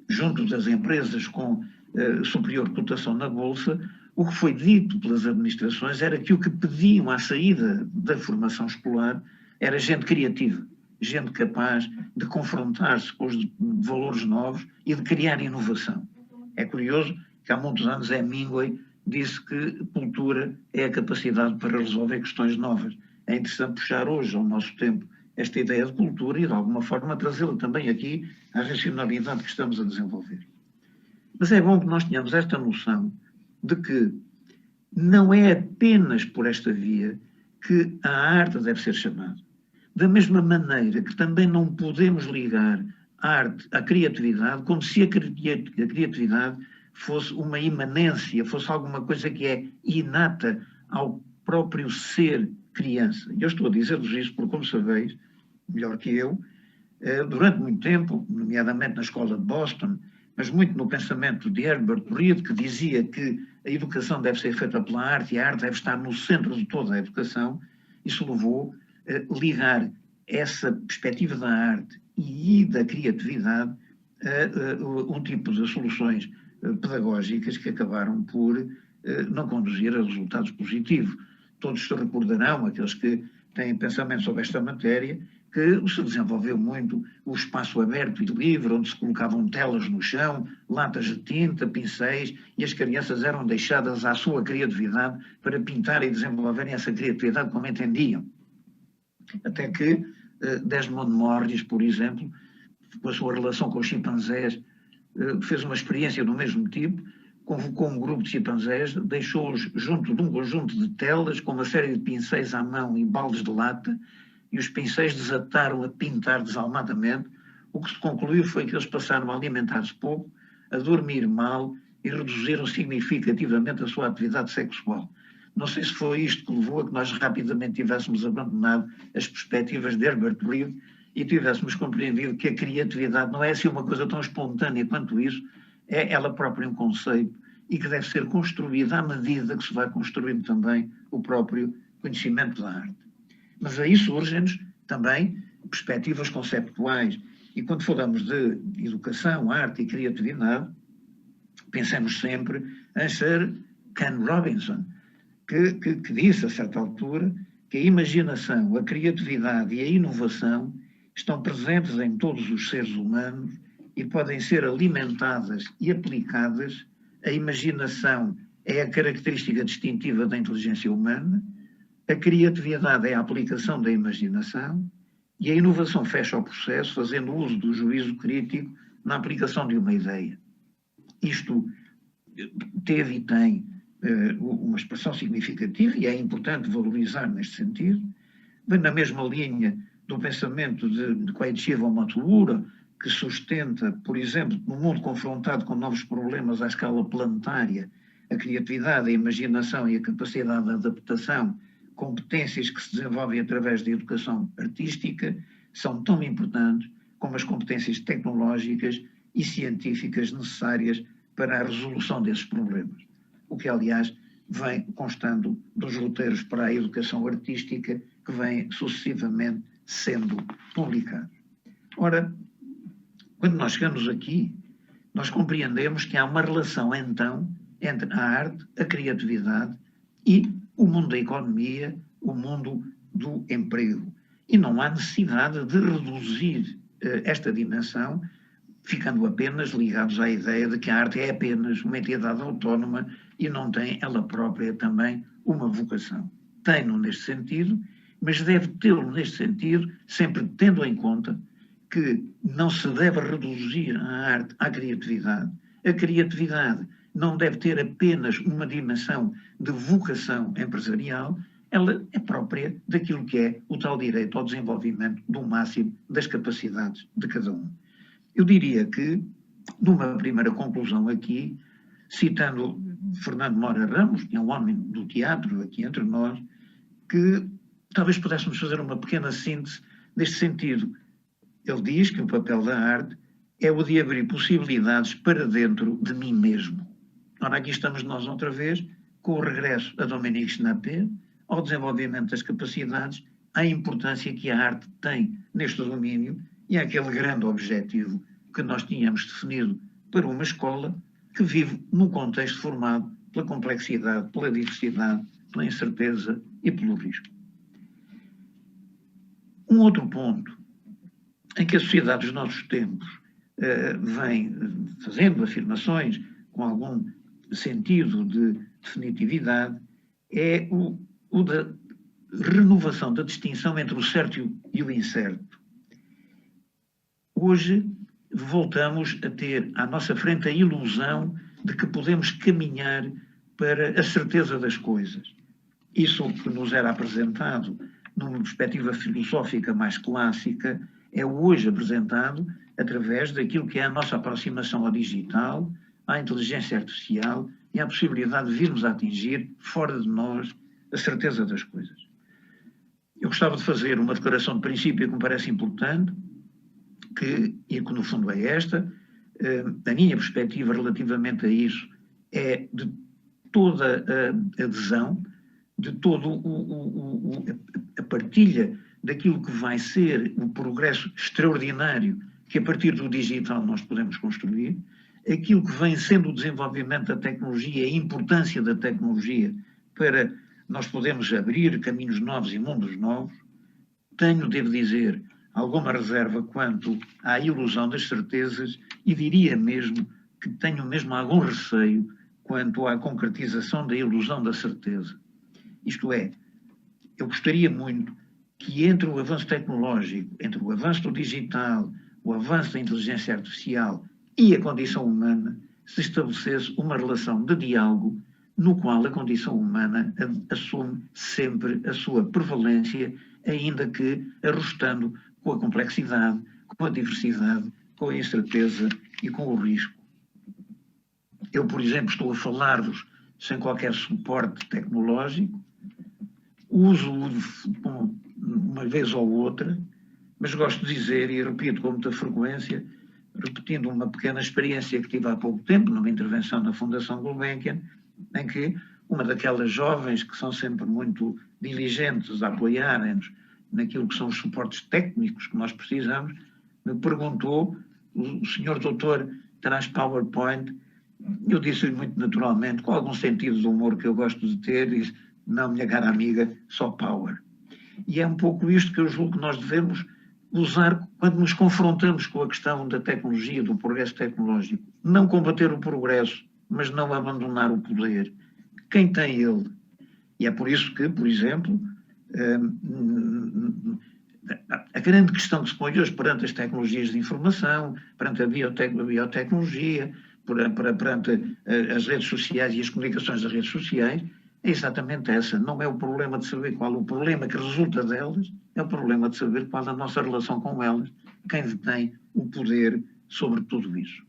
junto das empresas com superior cotação na Bolsa, o que foi dito pelas administrações era que o que pediam à saída da formação escolar era gente criativa, gente capaz de confrontar-se com os valores novos e de criar inovação. É curioso que há muitos anos Hemingway disse que cultura é a capacidade para resolver questões novas. É interessante puxar hoje, ao nosso tempo, esta ideia de cultura e, de alguma forma, trazê-la também aqui à racionalidade que estamos a desenvolver. Mas é bom que nós tenhamos esta noção de que não é apenas por esta via que a arte deve ser chamada. Da mesma maneira que também não podemos ligar a arte à criatividade como se a criatividade fosse uma imanência, fosse alguma coisa que é inata ao próprio ser criança. Eu estou a dizer-vos isso porque, como sabeis, melhor que eu, durante muito tempo, nomeadamente na escola de Boston, mas muito no pensamento de Herbert Reed, que dizia que a educação deve ser feita pela arte e a arte deve estar no centro de toda a educação, isso levou a ligar essa perspectiva da arte e da criatividade a um tipo de soluções pedagógicas que acabaram por não conduzir a resultados positivos. Todos se recordarão, aqueles que têm pensamento sobre esta matéria, que se desenvolveu muito o espaço aberto e livre, onde se colocavam telas no chão, latas de tinta, pincéis, e as crianças eram deixadas à sua criatividade para pintar e desenvolverem essa criatividade como entendiam. Até que Desmond Morris, por exemplo, com a sua relação com os chimpanzés, fez uma experiência do mesmo tipo, convocou um grupo de chimpanzés, deixou-os junto de um conjunto de telas com uma série de pincéis à mão e baldes de lata, e os pincéis desataram a pintar desalmadamente. O que se concluiu foi que eles passaram a alimentar-se pouco, a dormir mal e reduziram significativamente a sua atividade sexual. Não sei se foi isto que levou a que nós rapidamente tivéssemos abandonado as perspectivas de Herbert Reed e tivéssemos compreendido que a criatividade não é assim uma coisa tão espontânea quanto isso, é ela própria um conceito e que deve ser construída à medida que se vai construindo também o próprio conhecimento da arte. Mas aí surgem-nos também perspectivas conceptuais. E quando falamos de educação, arte e criatividade, pensemos sempre em Sir Ken Robinson, que disse a certa altura que a imaginação, a criatividade e a inovação estão presentes em todos os seres humanos e podem ser alimentadas e aplicadas. A imaginação é a característica distintiva da inteligência humana, a criatividade é a aplicação da imaginação e a inovação fecha o processo fazendo uso do juízo crítico na aplicação de uma ideia. Isto teve e tem uma expressão significativa e é importante valorizar neste sentido. Vem na mesma linha do pensamento de Koichiba Matsura, que sustenta, por exemplo, no mundo confrontado com novos problemas à escala planetária, a criatividade, a imaginação e a capacidade de adaptação, competências que se desenvolvem através da educação artística, são tão importantes como as competências tecnológicas e científicas necessárias para a resolução desses problemas. O que, aliás, vem constando dos roteiros para a educação artística que vêm sucessivamente sendo publicados. Ora, quando nós chegamos aqui, nós compreendemos que há uma relação, então, entre a arte, a criatividade e o mundo da economia, o mundo do emprego. E não há necessidade de reduzir esta dimensão, ficando apenas ligados à ideia de que a arte é apenas uma entidade autónoma e não tem ela própria também uma vocação. Tem-no neste sentido, mas deve tê-lo neste sentido, sempre tendo em conta que não se deve reduzir a arte à criatividade. A criatividade não deve ter apenas uma dimensão de vocação empresarial, ela é própria daquilo que é o tal direito ao desenvolvimento do máximo das capacidades de cada um. Eu diria que, numa primeira conclusão aqui, citando Fernando Mora Ramos, que é um homem do teatro aqui entre nós, que talvez pudéssemos fazer uma pequena síntese neste sentido. Ele diz que o papel da arte é o de abrir possibilidades para dentro de mim mesmo. Ora, aqui estamos nós outra vez, com o regresso a Dominique Schnapper, ao desenvolvimento das capacidades, à importância que a arte tem neste domínio e àquele grande objetivo que nós tínhamos definido para uma escola que vive num contexto formado pela complexidade, pela diversidade, pela incerteza e pelo risco. Um outro ponto em que a sociedade dos nossos tempos vem fazendo afirmações com algum sentido de definitividade é o da renovação da distinção entre o certo e o incerto. Hoje voltamos a ter à nossa frente a ilusão de que podemos caminhar para a certeza das coisas. Isso que nos era apresentado numa perspectiva filosófica mais clássica é hoje apresentado através daquilo que é a nossa aproximação ao digital, à inteligência artificial e à possibilidade de virmos a atingir, fora de nós, a certeza das coisas. Eu gostava de fazer uma declaração de princípio que me parece importante, e que no fundo é esta, a minha perspectiva relativamente a isso é de toda a adesão, de todo a partilha daquilo que vai ser o progresso extraordinário que a partir do digital nós podemos construir, aquilo que vem sendo o desenvolvimento da tecnologia, a importância da tecnologia para nós podermos abrir caminhos novos e mundos novos. Tenho, devo dizer, alguma reserva quanto à ilusão das certezas e diria mesmo que tenho mesmo algum receio quanto à concretização da ilusão da certeza. Isto é, eu gostaria muito que entre o avanço tecnológico, entre o avanço do digital, o avanço da inteligência artificial e a condição humana, se estabelecesse uma relação de diálogo no qual a condição humana assume sempre a sua prevalência, ainda que arrostando com a complexidade, com a diversidade, com a incerteza e com o risco. Eu, por exemplo, estou a falar-vos sem qualquer suporte tecnológico, uso-o uma vez ou outra, mas gosto de dizer, e repito com muita frequência, repetindo uma pequena experiência que tive há pouco tempo, numa intervenção na Fundação Gulbenkian, em que uma daquelas jovens que são sempre muito diligentes a apoiarem-nos naquilo que são os suportes técnicos que nós precisamos, me perguntou, o senhor doutor traz PowerPoint? Eu disse-lhe muito naturalmente, com algum sentido de humor que eu gosto de ter, disse, não, minha cara amiga, só Power. E é um pouco isto que eu julgo que nós devemos usar quando nos confrontamos com a questão da tecnologia, do progresso tecnológico. Não combater o progresso, mas não abandonar o poder. Quem tem ele? E é por isso que, por exemplo, a grande questão que se põe hoje perante as tecnologias de informação, perante a biotecnologia, perante as redes sociais e as comunicações das redes sociais, é exatamente essa. Não é o problema de saber qual o problema que resulta delas, é o problema de saber qual a nossa relação com elas, quem detém o poder sobre tudo isso.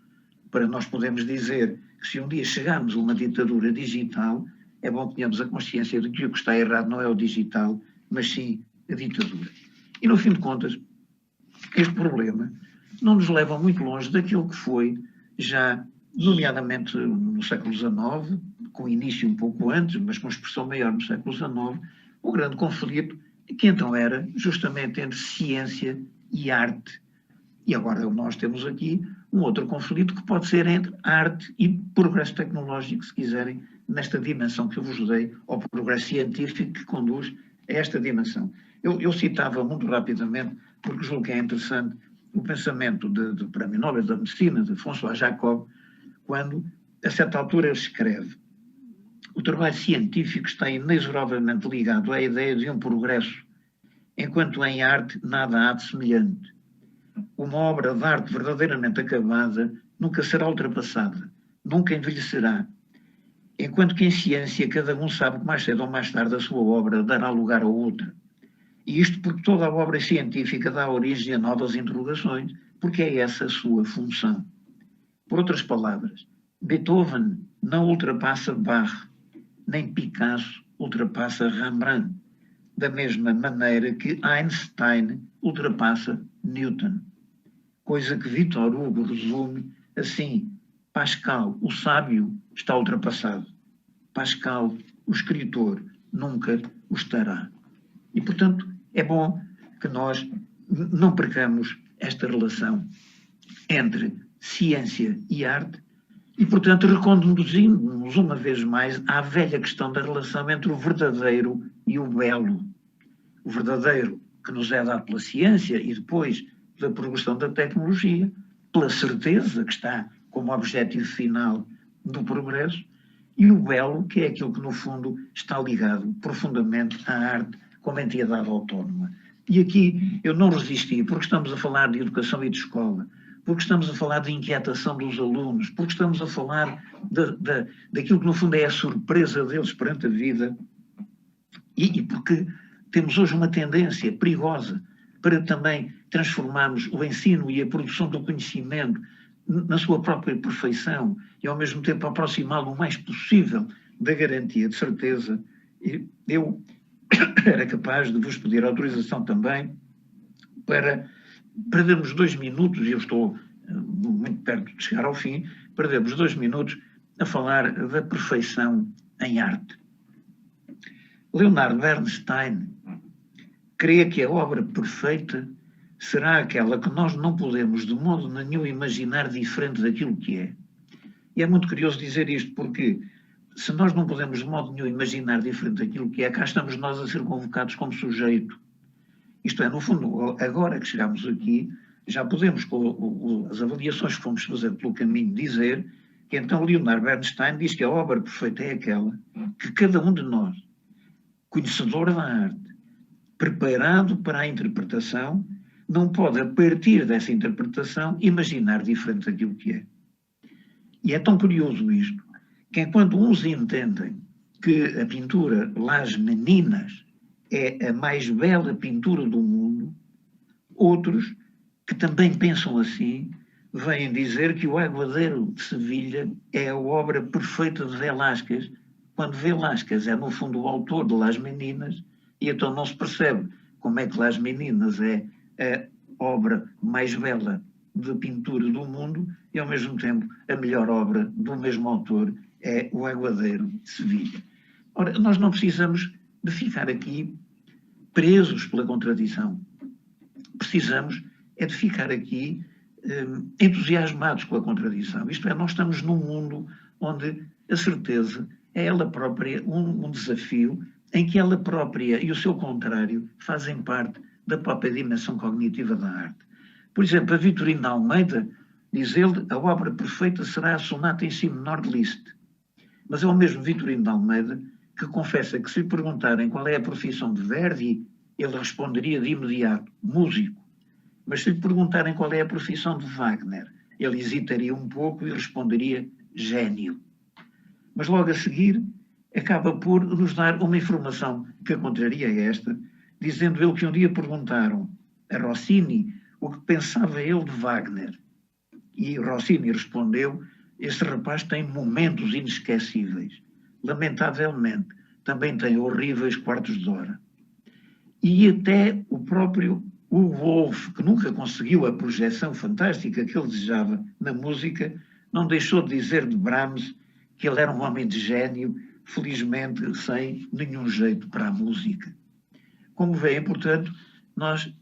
Para nós podermos dizer que se um dia chegarmos a uma ditadura digital, é bom que tenhamos a consciência de que o que está errado não é o digital, mas sim a ditadura. E no fim de contas, este problema não nos leva muito longe daquilo que foi já, nomeadamente no século XIX, com início um pouco antes, mas com expressão maior no século XIX, o grande conflito que então era justamente entre ciência e arte. E agora nós temos aqui um outro conflito que pode ser entre arte e progresso tecnológico, se quiserem, nesta dimensão que eu vos dei, ao progresso científico que conduz a esta dimensão. Eu citava muito rapidamente, porque julgo que é interessante, o pensamento do Prémio Nobel da Medicina, de François Jacob, quando, a certa altura, ele escreve: o trabalho científico está inexoravelmente ligado à ideia de um progresso, enquanto em arte nada há de semelhante. Uma obra de arte verdadeiramente acabada nunca será ultrapassada, nunca envelhecerá, enquanto que em ciência cada um sabe que mais cedo ou mais tarde a sua obra dará lugar a outra. E isto porque toda a obra científica dá origem a novas interrogações, porque é essa a sua função. Por outras palavras, Beethoven não ultrapassa Bach, nem Picasso ultrapassa Rembrandt, da mesma maneira que Einstein ultrapassa Newton. Coisa que Victor Hugo resume assim: Pascal, o sábio, está ultrapassado. Pascal, o escritor, nunca o estará. E, portanto, é bom que nós não percamos esta relação entre ciência e arte e, portanto, reconduzindo-nos uma vez mais à velha questão da relação entre o verdadeiro e o belo. O verdadeiro que nos é dado pela ciência e depois pela progressão da tecnologia, pela certeza que está como objetivo final do progresso, e o belo, que é aquilo que, no fundo, está ligado profundamente à arte como entidade autónoma. E aqui eu não resisti, porque estamos a falar de educação e de escola, porque estamos a falar de inquietação dos alunos, porque estamos a falar daquilo que, no fundo, é a surpresa deles perante a vida, e porque temos hoje uma tendência perigosa para também transformarmos o ensino e a produção do conhecimento na sua própria perfeição e, ao mesmo tempo, aproximá-lo o mais possível da garantia de certeza. Eu era capaz de vos pedir autorização também para perdermos 2 minutos, e eu estou muito perto de chegar ao fim, perdermos 2 minutos a falar da perfeição em arte. Leonard Bernstein crê que a obra perfeita será aquela que nós não podemos de modo nenhum imaginar diferente daquilo que é. E é muito curioso dizer isto, porque se nós não podemos de modo nenhum imaginar diferente daquilo que é, cá estamos nós a ser convocados como sujeito. Isto é, no fundo, agora que chegamos aqui, já podemos, com as avaliações que fomos fazer pelo caminho, dizer que então Leonard Bernstein diz que a obra perfeita é aquela que cada um de nós, conhecedor da arte, preparado para a interpretação, não pode, a partir dessa interpretação, imaginar diferente daquilo que é. E é tão curioso isto, que enquanto uns entendem que a pintura Las Meninas é a mais bela pintura do mundo, outros, que também pensam assim, vêm dizer que o Aguadeiro de Sevilha é a obra perfeita de Velázquez, quando Velázquez é, no fundo, o autor de Las Meninas, e então não se percebe como é que Las Meninas é a obra mais bela de pintura do mundo e, ao mesmo tempo, a melhor obra do mesmo autor é o Aguadeiro de Sevilha. Ora, nós não precisamos de ficar aqui presos pela contradição. Precisamos é de ficar aqui entusiasmados com a contradição. Isto é, nós estamos num mundo onde a certeza é ela própria um desafio em que ela própria e o seu contrário fazem parte da própria dimensão cognitiva da arte. Por exemplo, a Vitorino de Almeida diz ele, a obra perfeita será a sonata em si menor de Liszt. Mas é o mesmo Vitorino de Almeida que confessa que se lhe perguntarem qual é a profissão de Verdi, ele responderia de imediato, músico. Mas se lhe perguntarem qual é a profissão de Wagner, ele hesitaria um pouco e responderia gênio. Mas logo a seguir acaba por nos dar uma informação que contraria esta, dizendo ele que um dia perguntaram a Rossini o que pensava ele de Wagner. E Rossini respondeu, esse rapaz tem momentos inesquecíveis. Lamentavelmente, também tem horríveis quartos de hora. E até o próprio Wolf, que nunca conseguiu a projeção fantástica que ele desejava na música, não deixou de dizer de Brahms que ele era um homem de gênio, felizmente sem nenhum jeito para a música. Como veem, portanto, nós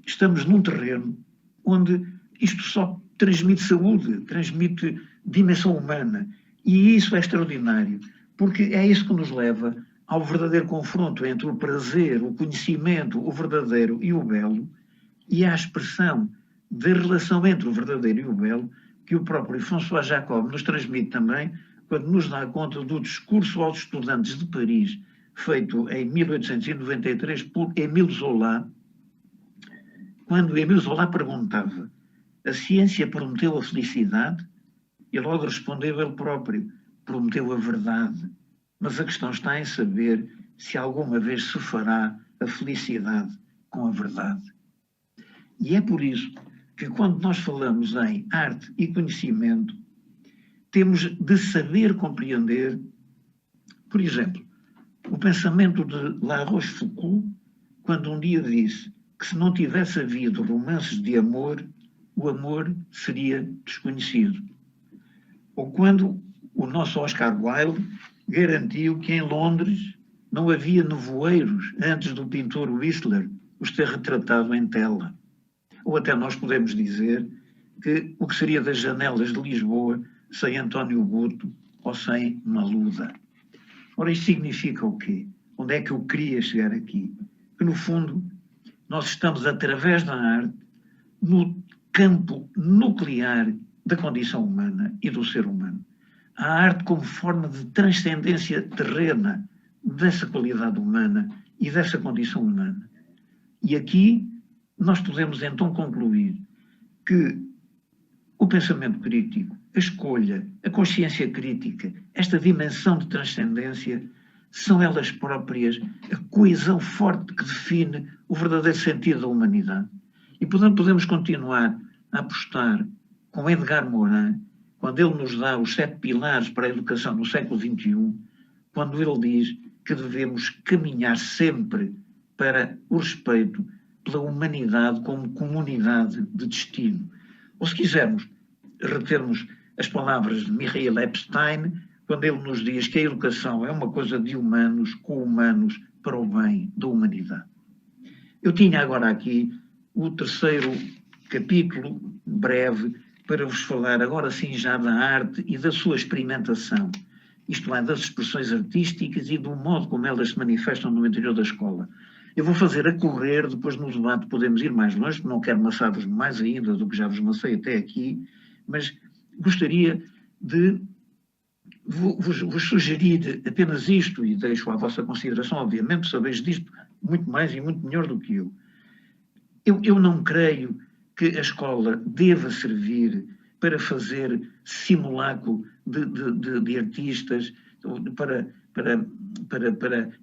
estamos num terreno onde isto só transmite saúde, transmite dimensão humana. E isso é extraordinário, porque é isso que nos leva ao verdadeiro confronto entre o prazer, o conhecimento, o verdadeiro e o belo, e à expressão da relação entre o verdadeiro e o belo, que o próprio François Jacob nos transmite também, quando nos dá conta do discurso aos estudantes de Paris, feito em 1893 por Émile Zola, quando Émile Zola perguntava, a ciência prometeu a felicidade? E logo respondeu ele próprio, prometeu a verdade. Mas a questão está em saber se alguma vez se fará a felicidade com a verdade. E é por isso que quando nós falamos em arte e conhecimento, temos de saber compreender, por exemplo, o pensamento de La Rochefoucauld, quando um dia disse que se não tivesse havido romances de amor, o amor seria desconhecido. Ou quando o nosso Oscar Wilde garantiu que em Londres não havia nevoeiros antes do pintor Whistler os ter retratado em tela. Ou até nós podemos dizer que o que seria das janelas de Lisboa sem António Guto ou sem Maluda. Ora, isto significa o quê? Onde é que eu queria chegar aqui? Que, no fundo, nós estamos, através da arte, no campo nuclear da condição humana e do ser humano. A arte como forma de transcendência terrena dessa qualidade humana e dessa condição humana. E aqui nós podemos então concluir que o pensamento crítico, a escolha, a consciência crítica, esta dimensão de transcendência, são elas próprias a coesão forte que define o verdadeiro sentido da humanidade. E podemos continuar a apostar com Edgar Morin, quando ele nos dá os 7 pilares para a educação no século XXI, quando ele diz que devemos caminhar sempre para o respeito pela humanidade como comunidade de destino. Ou, se quisermos, retermos as palavras de Michael Epstein, quando ele nos diz que a educação é uma coisa de humanos com humanos para o bem da humanidade. Eu tinha agora aqui o terceiro capítulo, breve, para vos falar agora sim já da arte e da sua experimentação, isto é, das expressões artísticas e do modo como elas se manifestam no interior da escola. Eu vou fazer a correr, depois no debate podemos ir mais longe, não quero maçar-vos mais ainda do que já vos macei até aqui, mas gostaria de vos sugerir apenas isto, e deixo à vossa consideração, obviamente, sabeis disto muito mais e muito melhor do que eu. Eu não creio que a escola deva servir para fazer simulacro de artistas, para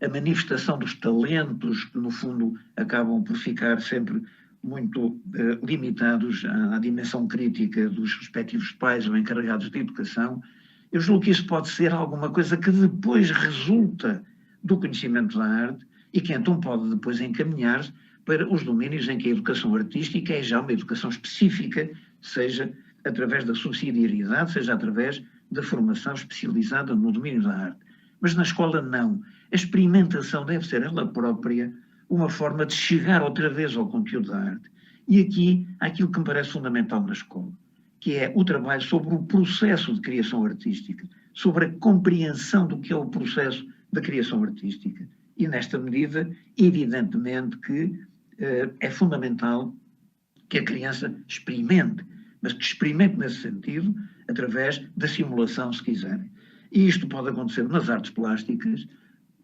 a manifestação dos talentos, que no fundo acabam por ficar sempre muito limitados à dimensão crítica dos respectivos pais ou encarregados de educação. Eu julgo que isso pode ser alguma coisa que depois resulta do conhecimento da arte e que então pode depois encaminhar-se para os domínios em que a educação artística é já uma educação específica, seja através da subsidiariedade, seja através da formação especializada no domínio da arte. Mas na escola não. A experimentação deve ser ela própria uma forma de chegar outra vez ao conteúdo da arte. E aqui há aquilo que me parece fundamental na escola, que é o trabalho sobre o processo de criação artística, sobre a compreensão do que é o processo da criação artística. E nesta medida, evidentemente que é fundamental que a criança experimente, mas que experimente nesse sentido, através da simulação, se quiserem. E isto pode acontecer nas artes plásticas,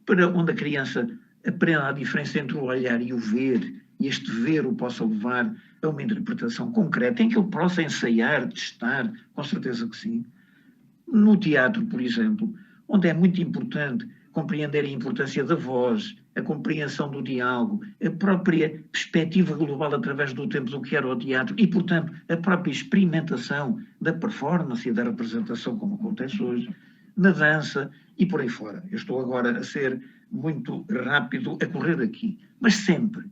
para onde a criança aprenda a diferença entre o olhar e o ver, e este ver o possa levar a uma interpretação concreta, em que ele possa ensaiar, testar, com certeza que sim. No teatro, por exemplo, onde é muito importante compreender a importância da voz, a compreensão do diálogo, a própria perspectiva global através do tempo do que era o teatro e, portanto, a própria experimentação da performance e da representação, como acontece hoje, na dança e por aí fora. Eu estou agora a ser muito rápido a correr aqui, mas sempre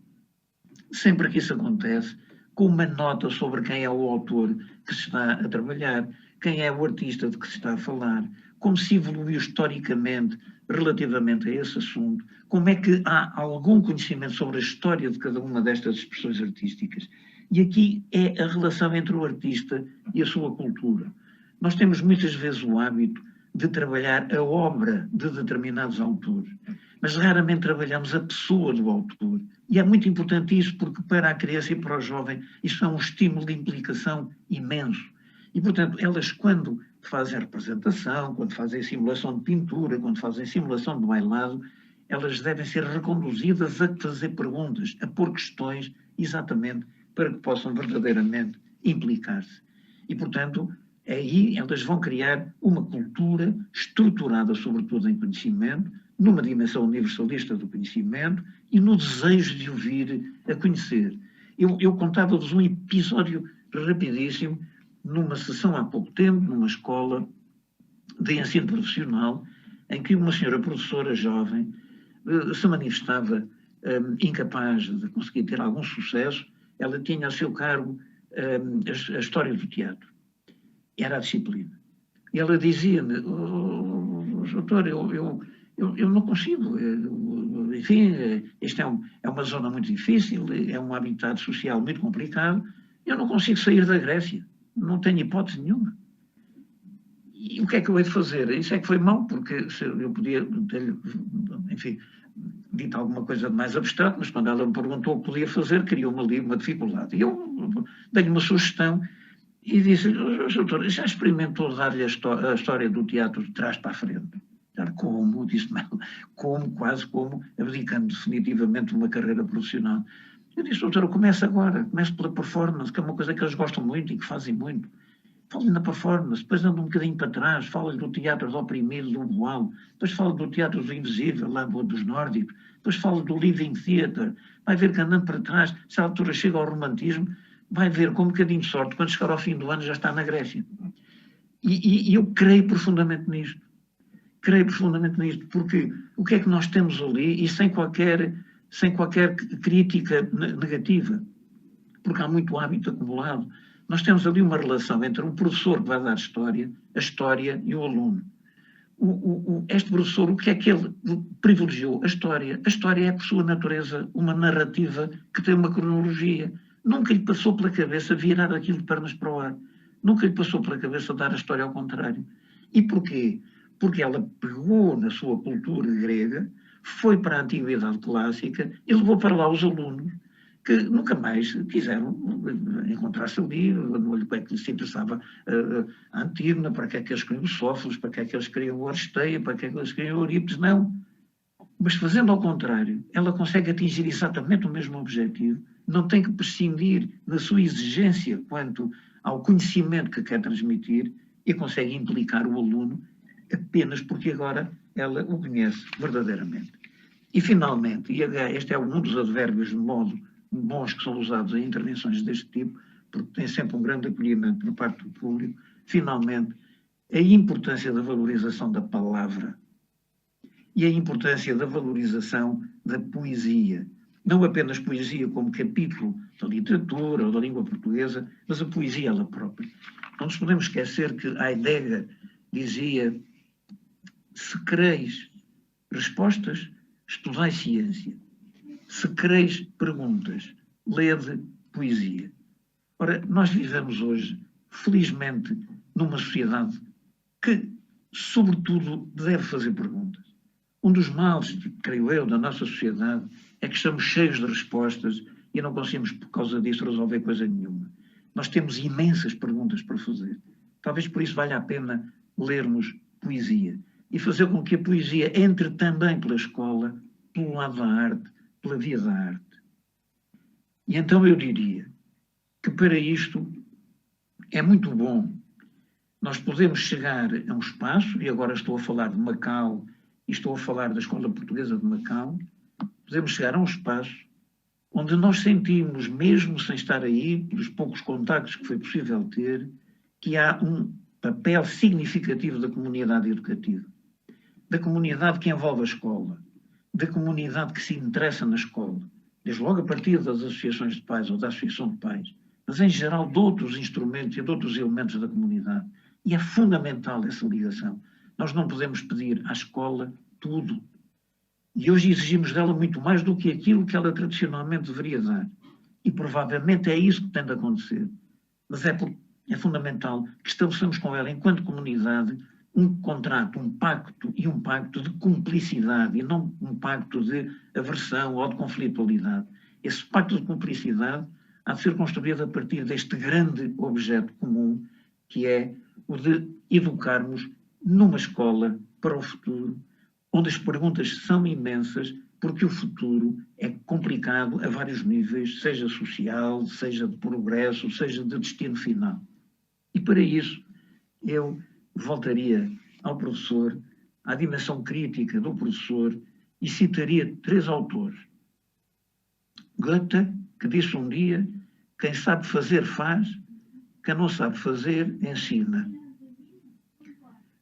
que isso acontece, com uma nota sobre quem é o autor que se está a trabalhar, quem é o artista de que se está a falar, como se evoluiu historicamente relativamente a esse assunto, como é que há algum conhecimento sobre a história de cada uma destas expressões artísticas. E aqui é a relação entre o artista e a sua cultura. Nós temos muitas vezes o hábito de trabalhar a obra de determinados autores, mas raramente trabalhamos a pessoa do autor. E é muito importante isso, porque para a criança e para o jovem isso é um estímulo de implicação imenso. E, portanto, elas quando fazem a representação, quando fazem a simulação de pintura, quando fazem a simulação de bailado, elas devem ser reconduzidas a fazer perguntas, a pôr questões, exatamente para que possam verdadeiramente implicar-se. E, portanto, aí elas vão criar uma cultura estruturada, sobretudo em conhecimento, numa dimensão universalista do conhecimento e no desejo de ouvir a conhecer. Eu contava-vos um episódio rapidíssimo numa sessão há pouco tempo, numa escola de ensino profissional, em que uma senhora professora jovem se manifestava incapaz de conseguir ter algum sucesso. Ela tinha a seu cargo a história do teatro. Era a disciplina. E ela dizia-me, doutor, eu não consigo, enfim, isto é uma zona muito difícil, é um habitat social muito complicado, eu não consigo sair da Grécia, não tenho hipótese nenhuma. E o que é que eu hei de fazer? Isso é que foi mau, porque eu podia ter, enfim, dito alguma coisa de mais abstrato, mas quando ela me perguntou o que podia fazer, criou-me ali uma dificuldade. E eu dei-lhe uma sugestão e disse, doutor, já experimentou dar-lhe a história do teatro de trás para a frente? Como? Disse-me, quase como, abdicando definitivamente de uma carreira profissional. Eu disse, doutor, comece agora, comece pela performance, que é uma coisa que eles gostam muito e que fazem muito. Fale na performance, depois anda um bocadinho para trás, fala do teatro do oprimido, do boal, depois fala do teatro do invisível, lá dos nórdicos, depois fala do living theatre, vai ver que andando para trás, se a altura chega ao romantismo, vai ver com um bocadinho de sorte, quando chegar ao fim do ano já está na Grécia. E eu creio profundamente nisto. Porque o que é que nós temos ali, e sem qualquer crítica negativa, porque há muito hábito acumulado, nós temos ali uma relação entre o professor que vai dar a história e o aluno. Este professor, o que é que ele privilegiou? A história. A história é, por sua natureza, uma narrativa que tem uma cronologia. Nunca lhe passou pela cabeça virar aquilo de pernas para o ar. Nunca lhe passou pela cabeça dar a história ao contrário. E porquê? Porque ela pegou na sua cultura grega, foi para a antiguidade clássica e levou para lá os alunos que nunca mais quiseram encontrar-se ali, no que é que lhes interessava a Antígona, para que é que eles queriam o Sófocles, para que é que eles queriam o Aristeia, para que é que eles queriam o Eurípides, não. Mas fazendo ao contrário, ela consegue atingir exatamente o mesmo objetivo, não tem que prescindir da sua exigência quanto ao conhecimento que quer transmitir e consegue implicar o aluno apenas porque agora ela o conhece verdadeiramente. E, finalmente, e este é um dos advérbios de modo bons que são usados em intervenções deste tipo, porque tem sempre um grande acolhimento por parte do público, finalmente, a importância da valorização da palavra e a importância da valorização da poesia. Não apenas poesia como capítulo da literatura ou da língua portuguesa, mas a poesia ela própria. Não nos podemos esquecer que Heidegger dizia: se quereis respostas, estudai ciência. Se quereis perguntas, lede poesia. Ora, nós vivemos hoje, felizmente, numa sociedade que, sobretudo, deve fazer perguntas. Um dos males, creio eu, da nossa sociedade é que estamos cheios de respostas e não conseguimos, por causa disso, resolver coisa nenhuma. Nós temos imensas perguntas para fazer. Talvez por isso valha a pena lermos poesia e fazer com que a poesia entre também pela escola, pelo lado da arte, pela via da arte. E então eu diria que para isto é muito bom nós podemos chegar a um espaço, e agora estou a falar de Macau e estou a falar da Escola Portuguesa de Macau, podemos chegar a um espaço onde nós sentimos, mesmo sem estar aí, pelos poucos contactos que foi possível ter, que há um papel significativo da comunidade educativa, da comunidade que envolve a escola, da comunidade que se interessa na escola, desde logo a partir das associações de pais ou da associação de pais, mas em geral de outros instrumentos e de outros elementos da comunidade. E é fundamental essa ligação. Nós não podemos pedir à escola tudo. E hoje exigimos dela muito mais do que aquilo que ela tradicionalmente deveria dar. E provavelmente é isso que tem de acontecer. Mas é fundamental que estabeleçamos com ela, enquanto comunidade, um contrato, um pacto de cumplicidade e não um pacto de aversão ou de conflitualidade. Esse pacto de cumplicidade há de ser construído a partir deste grande objeto comum, que é o de educarmos numa escola para o futuro, onde as perguntas são imensas, porque o futuro é complicado a vários níveis, seja social, seja de progresso, seja de destino final. E para isso eu voltaria ao professor, à dimensão crítica do professor, e citaria 3 autores. Goethe, que disse um dia: quem sabe fazer faz, quem não sabe fazer ensina.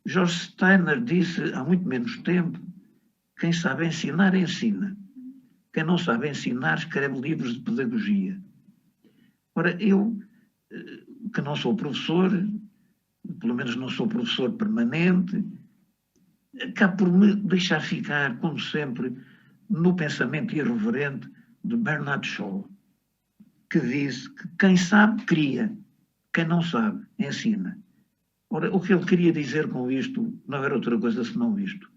George Steiner disse há muito menos tempo: quem sabe ensinar, ensina. Quem não sabe ensinar, escreve livros de pedagogia. Ora, eu, que não sou professor, pelo menos não sou professor permanente, acabo por me deixar ficar, como sempre, no pensamento irreverente de Bernard Shaw, que diz que quem sabe, cria, quem não sabe, ensina. Ora, o que ele queria dizer com isto não era outra coisa senão isto.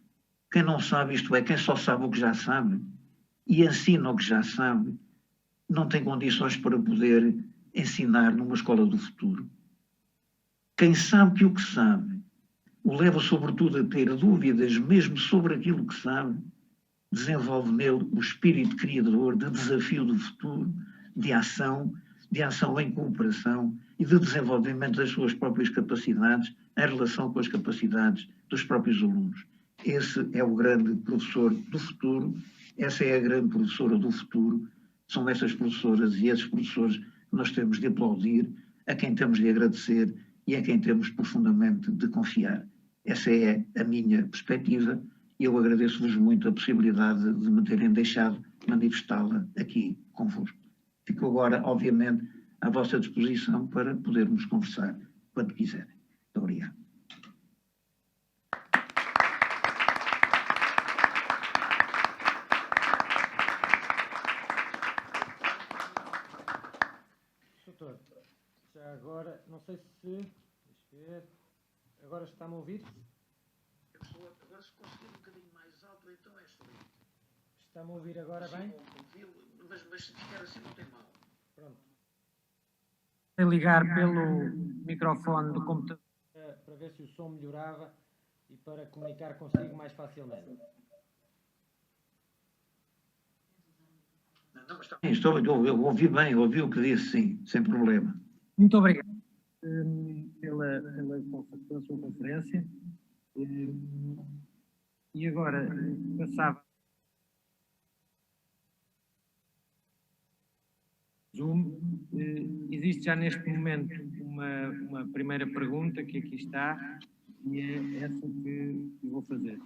Quem não sabe, isto é, quem só sabe o que já sabe e ensina o que já sabe, não tem condições para poder ensinar numa escola do futuro. Quem sabe que o que sabe o leva, sobretudo, a ter dúvidas mesmo sobre aquilo que sabe, desenvolve nele o espírito criador de desafio do futuro, de ação em cooperação e de desenvolvimento das suas próprias capacidades em relação com as capacidades dos próprios alunos. Esse é o grande professor do futuro, essa é a grande professora do futuro, são essas professoras e esses professores que nós temos de aplaudir, a quem temos de agradecer e a quem temos profundamente de confiar. Essa é a minha perspectiva e eu agradeço-vos muito a possibilidade de me terem deixado manifestá-la aqui convosco. Fico agora, obviamente, à vossa disposição para podermos conversar quando quiserem. Muito obrigado. Doutor, já agora, não sei se... Deixa eu ver. Agora está-me a ouvir? Agora, se conseguir um bocadinho mais alto, então é excelente. Está-me a ouvir agora bem? Mas se ficar assim não tem mal. Pronto. Vou ligar pelo microfone do computador para ver se o som melhorava e para comunicar consigo mais facilmente. Não, mas está bem, eu ouvi bem, ouvi o que disse, sim, sem problema. Muito obrigado. sua conferência. E agora passava Zoom. Existe já neste momento uma primeira pergunta que aqui está, e é essa que eu vou fazer.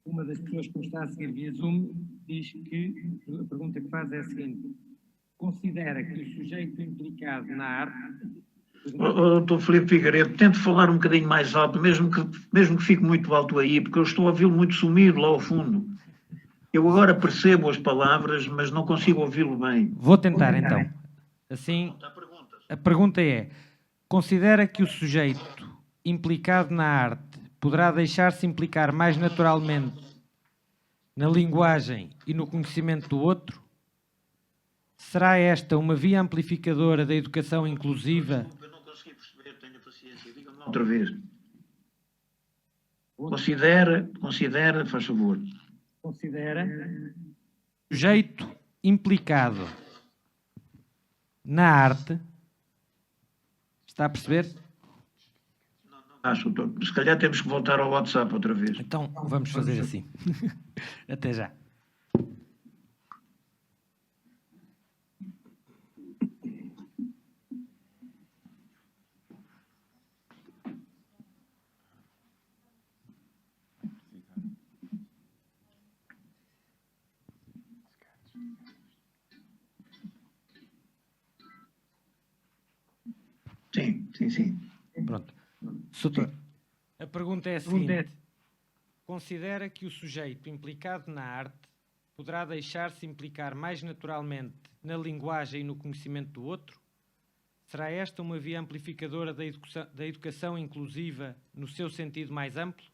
Uma das pessoas que me está a seguir via Zoom diz que a pergunta que faz é a seguinte: considera que o sujeito implicado na arte... Dr. Filipe Figueiredo, tente falar um bocadinho mais alto, mesmo que fique muito alto aí, porque eu estou a ouvi-lo muito sumido lá ao fundo. Eu agora percebo as palavras, mas não consigo ouvi-lo bem. Vou tentar então. Assim, a pergunta é: considera que o sujeito implicado na arte poderá deixar-se implicar mais naturalmente na linguagem e no conhecimento do outro? Será esta uma via amplificadora da educação inclusiva? Eu não consegui perceber, tenha paciência, diga-me outra vez. Considera, faz favor. Considera o sujeito implicado na arte, está a perceber? Acho, se calhar temos que voltar ao WhatsApp outra vez. Então vamos fazer assim. Até já. Sim. Pronto. Soutor, a pergunta é a seguinte: considera que o sujeito implicado na arte poderá deixar-se implicar mais naturalmente na linguagem e no conhecimento do outro? Será esta uma via amplificadora da educação inclusiva no seu sentido mais amplo?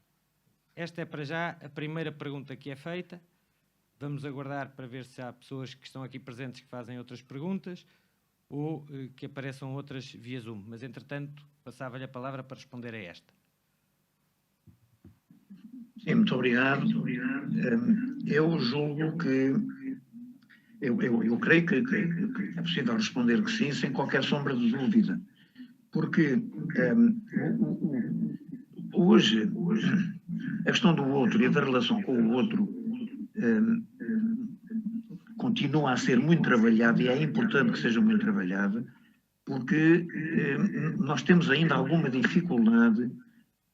Esta é para já a primeira pergunta que é feita. Vamos aguardar para ver se há pessoas que estão aqui presentes que fazem outras perguntas ou que apareçam outras via Zoom. Mas, entretanto, passava-lhe a palavra para responder a esta. Sim, muito obrigado. Eu julgo que... Eu creio que é possível responder que sim, sem qualquer sombra de dúvida. Porque hoje a questão do outro e da relação com o outro continua a ser muito trabalhada, e é importante que seja muito trabalhada, porque nós temos ainda alguma dificuldade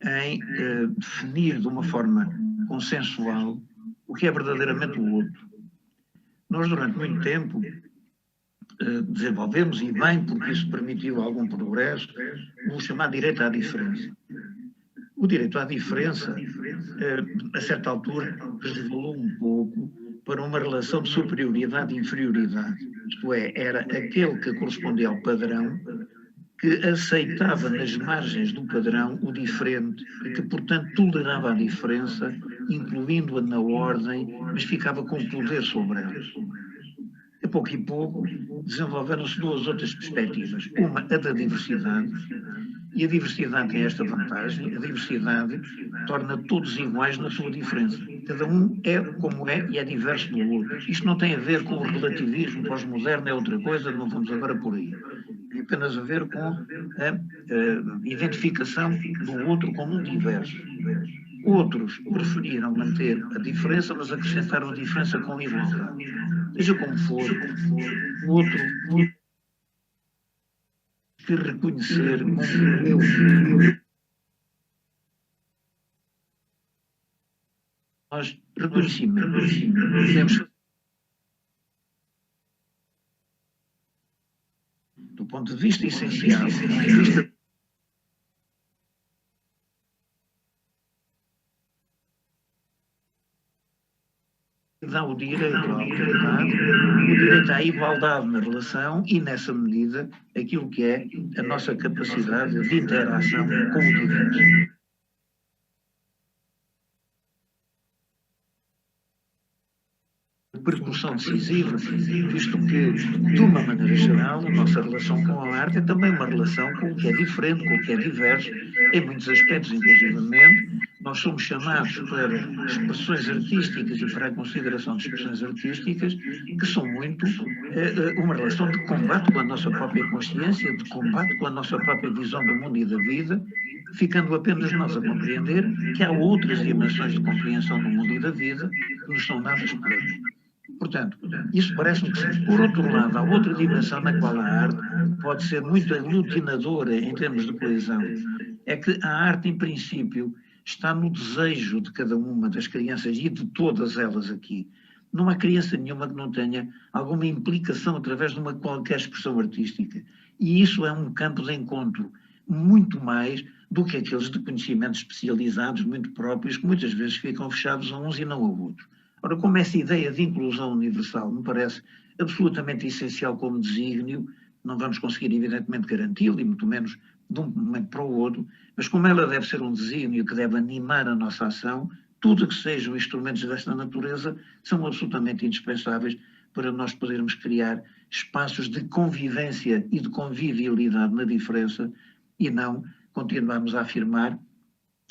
em definir de uma forma consensual o que é verdadeiramente o outro. Nós, durante muito tempo, desenvolvemos, e bem, porque isso permitiu algum progresso, o chamado direito à diferença. O direito à diferença, a certa altura, resvalou um pouco para uma relação de superioridade e inferioridade. Isto é, era aquele que correspondia ao padrão, que aceitava nas margens do padrão o diferente e que, portanto, tolerava a diferença, incluindo-a na ordem, mas ficava com poder sobre ela. A pouco e pouco desenvolveram-se duas outras perspectivas. Uma, a da diversidade, e a diversidade tem esta vantagem: a diversidade torna todos iguais na sua diferença. Cada um é como é e é diverso do outro. Isto não tem a ver com o relativismo pós-moderno, é outra coisa, não vamos agora por aí. Tem apenas a ver com a identificação do outro como um diverso. Outros preferiram manter a diferença, mas acrescentaram a diferença com igualdade. Seja como for, o outro que reconhecer como eu. Nós reconhecemos do ponto de vista essencial, do ponto de vista dá o direito à autoridade, o direito à igualdade na relação e, nessa medida, aquilo que é a nossa capacidade de interação com o diverso. Percussão decisiva, visto que, de uma maneira geral, a nossa relação com a arte é também uma relação com o que é diferente, com o que é diverso, em muitos aspectos, inclusivamente, nós somos chamados para expressões artísticas e para a consideração de expressões artísticas que são muito uma relação de combate com a nossa própria consciência, de combate com a nossa própria visão do mundo e da vida, ficando apenas nós a compreender que há outras dimensões de compreensão do mundo e da vida que nos são dadas por Deus. Portanto, isso parece-me que sim. Por outro lado, há outra dimensão na qual a arte pode ser muito aglutinadora em termos de coesão. É que a arte, em princípio, está no desejo de cada uma das crianças e de todas elas aqui. Não há criança nenhuma que não tenha alguma implicação através de uma qualquer expressão artística. E isso é um campo de encontro muito mais do que aqueles de conhecimentos especializados, muito próprios, que muitas vezes ficam fechados a uns e não a outros. Ora, como essa ideia de inclusão universal me parece absolutamente essencial como desígnio, não vamos conseguir, evidentemente, garanti-lo, e muito menos de um momento para o outro, mas como ela deve ser um desígnio que deve animar a nossa ação, tudo que sejam instrumentos desta natureza são absolutamente indispensáveis para nós podermos criar espaços de convivência e de convivialidade na diferença e não continuarmos a afirmar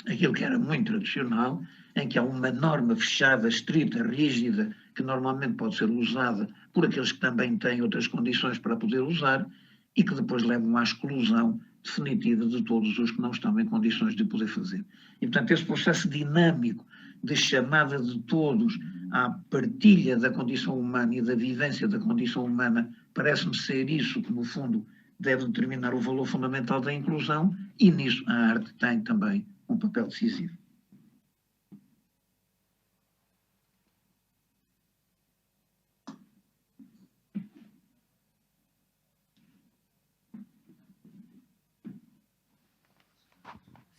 aquilo que era muito tradicional, em que há uma norma fechada, estrita, rígida, que normalmente pode ser usada por aqueles que também têm outras condições para poder usar e que depois levam à exclusão definitiva de todos os que não estão em condições de poder fazer. E, portanto, esse processo dinâmico de chamada de todos à partilha da condição humana e da vivência da condição humana parece-me ser isso que, no fundo, deve determinar o valor fundamental da inclusão, e nisso a arte tem também um papel decisivo.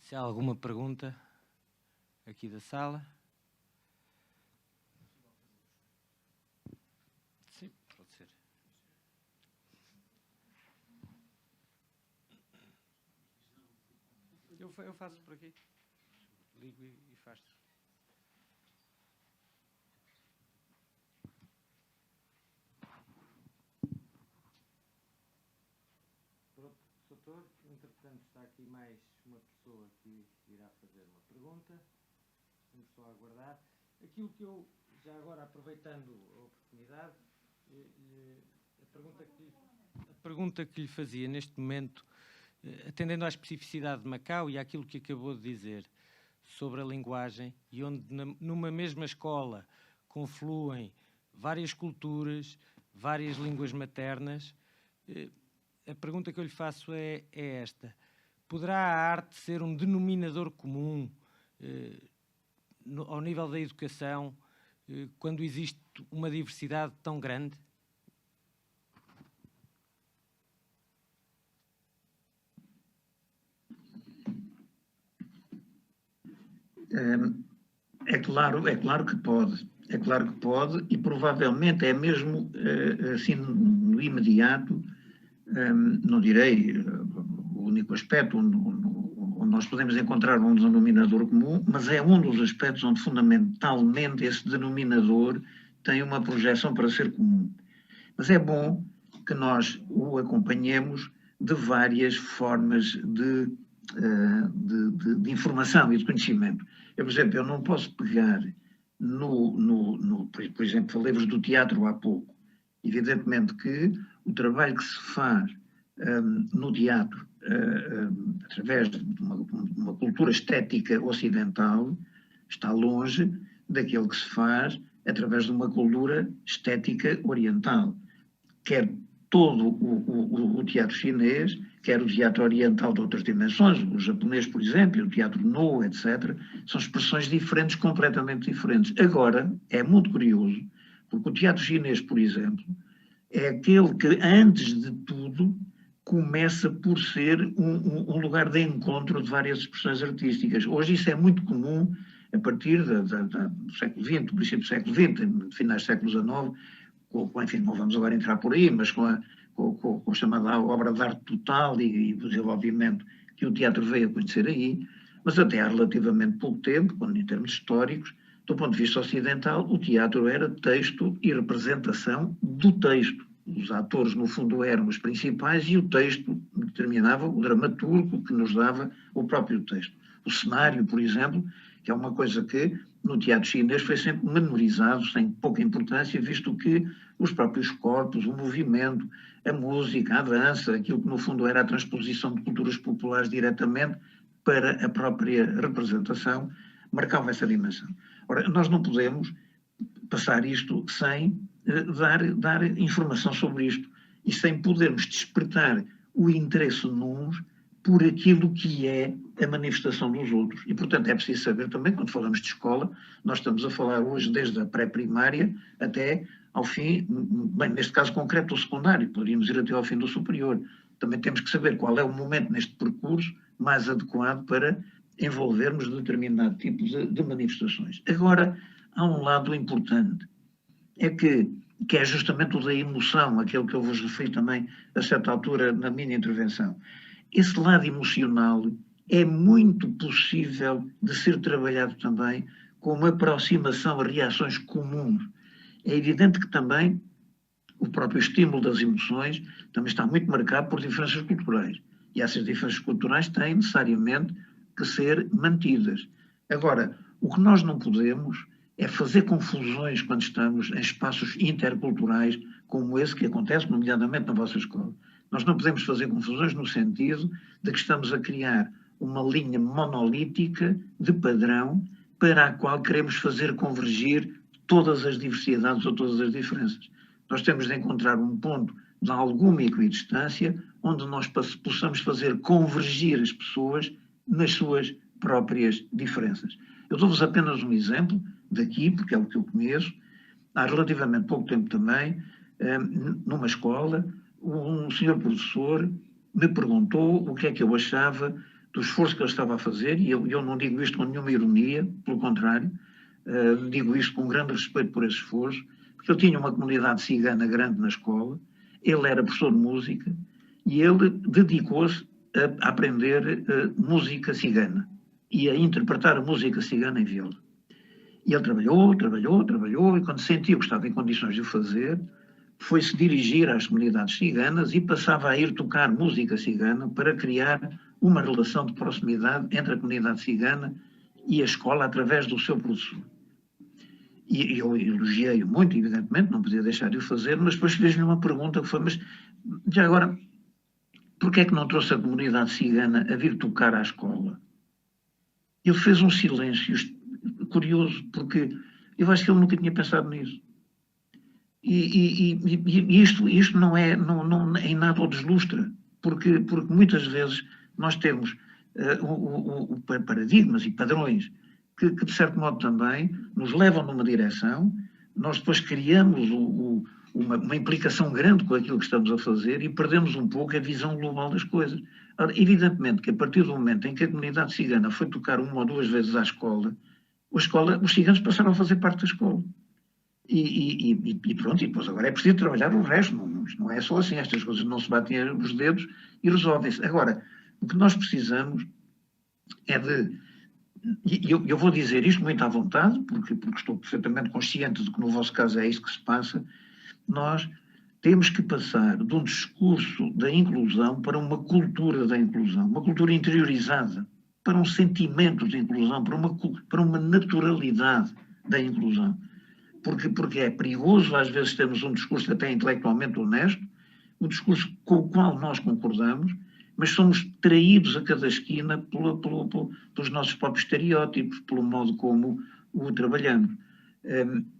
Se há alguma pergunta aqui da sala? Sim, pode ser. Eu faço por aqui. Ligo e faço. Pronto, doutor, entretanto está aqui mais uma pessoa que irá fazer uma pergunta. Vamos só aguardar. Aquilo que eu, já agora aproveitando a oportunidade, a pergunta que lhe fazia neste momento, atendendo à especificidade de Macau e àquilo que acabou de dizer sobre a linguagem, e onde numa mesma escola confluem várias culturas, várias línguas maternas, a pergunta que eu lhe faço é esta. Poderá a arte ser um denominador comum ao nível da educação quando existe uma diversidade tão grande? É claro que pode. É claro que pode, e provavelmente é mesmo assim no imediato, não direi o único aspecto onde nós podemos encontrar um denominador comum, mas é um dos aspectos onde fundamentalmente esse denominador tem uma projeção para ser comum. Mas é bom que nós o acompanhemos de várias formas de informação e de conhecimento. Por exemplo, eu não posso pegar por exemplo, falei-vos do teatro há pouco. Evidentemente que o trabalho que se faz no teatro, através de uma cultura estética ocidental, está longe daquele que se faz através de uma cultura estética oriental. Quer todo o teatro chinês, quer o teatro oriental de outras dimensões, o japonês, por exemplo, o teatro No, etc., são expressões diferentes, completamente diferentes. Agora, é muito curioso, porque o teatro chinês, por exemplo, é aquele que, antes de tudo, começa por ser um lugar de encontro de várias expressões artísticas. Hoje isso é muito comum, a partir do século XX, do princípio do século XX, finais do século XIX, enfim, não vamos agora entrar por aí, mas com a chamada obra de arte total e o desenvolvimento que o teatro veio a conhecer aí, mas até há relativamente pouco tempo, em termos históricos, do ponto de vista ocidental, o teatro era texto e representação do texto. Os atores, no fundo, eram os principais e o texto determinava o dramaturgo que nos dava o próprio texto. o cenário, por exemplo, que é uma coisa que no teatro chinês foi sempre menorizado, sem pouca importância, visto que os próprios corpos, o movimento, a música, a dança, aquilo que no fundo era a transposição de culturas populares diretamente para a própria representação, marcava essa dimensão. Ora, nós não podemos passar isto sem dar informação sobre isto e sem podermos despertar o interesse nuns por aquilo que é a manifestação dos outros. E, portanto, é preciso saber também, quando falamos de escola, nós estamos a falar hoje desde a pré-primária até ao fim, bem, neste caso concreto, o secundário, poderíamos ir até ao fim do superior. Também temos que saber qual é o momento neste percurso mais adequado para envolvermos determinado tipo de manifestações. Agora, há um lado importante, que é justamente o da emoção, aquele que eu vos referi também a certa altura na minha intervenção. Esse lado emocional é muito possível de ser trabalhado também com uma aproximação a reações comuns. É evidente que também o próprio estímulo das emoções também está muito marcado por diferenças culturais. E essas diferenças culturais têm necessariamente que ser mantidas. Agora, o que nós não podemos é fazer confusões quando estamos em espaços interculturais como esse que acontece, nomeadamente na vossa escola. Nós não podemos fazer confusões no sentido de que estamos a criar uma linha monolítica de padrão para a qual queremos fazer convergir todas as diversidades ou todas as diferenças. Nós temos de encontrar um ponto de alguma equidistância onde nós possamos fazer convergir as pessoas nas suas próprias diferenças. Eu dou-vos apenas um exemplo daqui, porque é o que eu conheço. Há relativamente pouco tempo também, numa escola, um senhor professor me perguntou o que é que eu achava do esforço que ele estava a fazer, e eu não digo isto com nenhuma ironia, pelo contrário, digo isto com grande respeito por esse esforço, porque ele tinha uma comunidade cigana grande na escola, ele era professor de música, e ele dedicou-se a aprender música cigana e a interpretar a música cigana em viola. E ele trabalhou, e quando sentiu que estava em condições de o fazer, foi-se dirigir às comunidades ciganas e passava a ir tocar música cigana para criar uma relação de proximidade entre a comunidade cigana e a escola através do seu professor. E eu elogiei-o muito, evidentemente, não podia deixar de o fazer, mas depois fez-lhe uma pergunta que foi, mas já agora, porquê é que não trouxe a comunidade cigana a vir tocar à escola? Ele fez um silêncio curioso, porque eu acho que ele nunca tinha pensado nisso. E isto não em nada o deslustra, porque muitas vezes nós temos paradigmas e padrões que, de certo modo, também nos levam numa direção, nós depois criamos uma implicação grande com aquilo que estamos a fazer e perdemos um pouco a visão global das coisas. Ora, evidentemente que a partir do momento em que a comunidade cigana foi tocar uma ou duas vezes à escola, os ciganos passaram a fazer parte da escola. E pronto, e depois agora é preciso trabalhar o resto, não é só assim, estas coisas não se batem os dedos e resolvem-se. Agora, o que nós precisamos é e eu vou dizer isto muito à vontade, porque estou perfeitamente consciente de que no vosso caso é isso que se passa, nós temos que passar de um discurso da inclusão para uma cultura da inclusão, uma cultura interiorizada, para um sentimento de inclusão, para uma naturalidade da inclusão. Porque é perigoso, às vezes, termos um discurso até intelectualmente honesto, um discurso com o qual nós concordamos, mas somos traídos a cada esquina pelos nossos próprios estereótipos, pelo modo como o trabalhamos.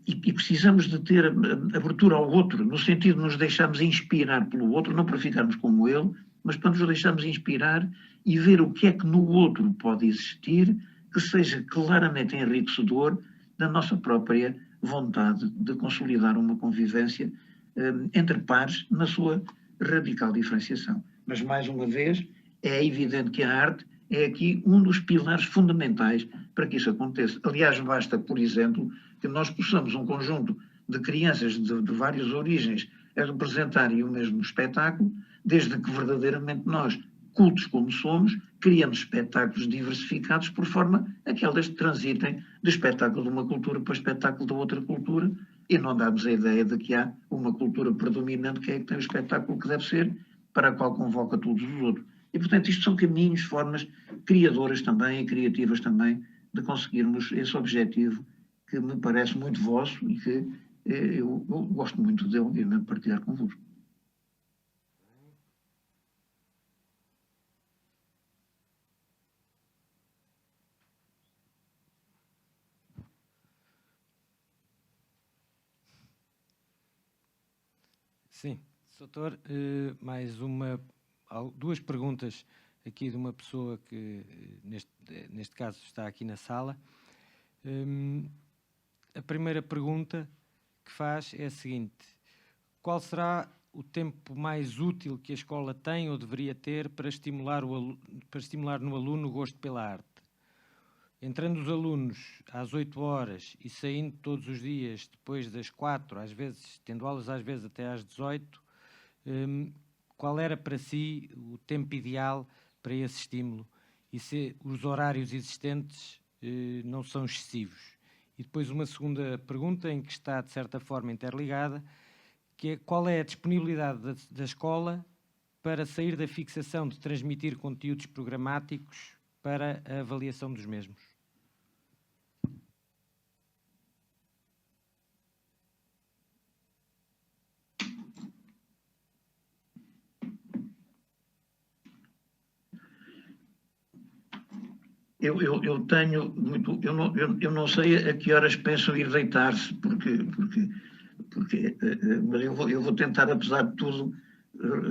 E precisamos de ter abertura ao outro, no sentido de nos deixarmos inspirar pelo outro, não para ficarmos como ele, mas para nos deixarmos inspirar e ver o que é que no outro pode existir que seja claramente enriquecedor da nossa própria vontade de consolidar uma convivência entre pares na sua radical diferenciação. Mas, mais uma vez, é evidente que a arte é aqui um dos pilares fundamentais para que isso aconteça. Aliás, basta, por exemplo, que nós possamos um conjunto de crianças de várias origens a representarem o mesmo espetáculo, desde que verdadeiramente nós, cultos como somos, criamos espetáculos diversificados por forma a que elas transitem do espetáculo de uma cultura para o espetáculo de outra cultura e não damos a ideia de que há uma cultura predominante que é que tem o espetáculo que deve ser, para a qual convoca todos os outros. E, portanto, isto são caminhos, formas criadoras também e criativas também de conseguirmos esse objetivo que me parece muito vosso e que eu gosto muito de, obviamente, partilhar convosco. Sim, doutor, duas perguntas aqui de uma pessoa que, neste caso, está aqui na sala. A primeira pergunta que faz é a seguinte: qual será o tempo mais útil que a escola tem ou deveria ter para estimular no aluno o gosto pela arte? Entrando os alunos às 8 horas e saindo todos os dias depois das 4, às vezes, tendo aulas às vezes até às 18, qual era para si o tempo ideal para esse estímulo? E se os horários existentes não são excessivos? E depois uma segunda pergunta, em que está de certa forma interligada, que é: qual é a disponibilidade da escola para sair da fixação de transmitir conteúdos programáticos para a avaliação dos mesmos? Eu tenho muito. Eu não sei a que horas pensam ir deitar-se, mas eu vou tentar, apesar de tudo,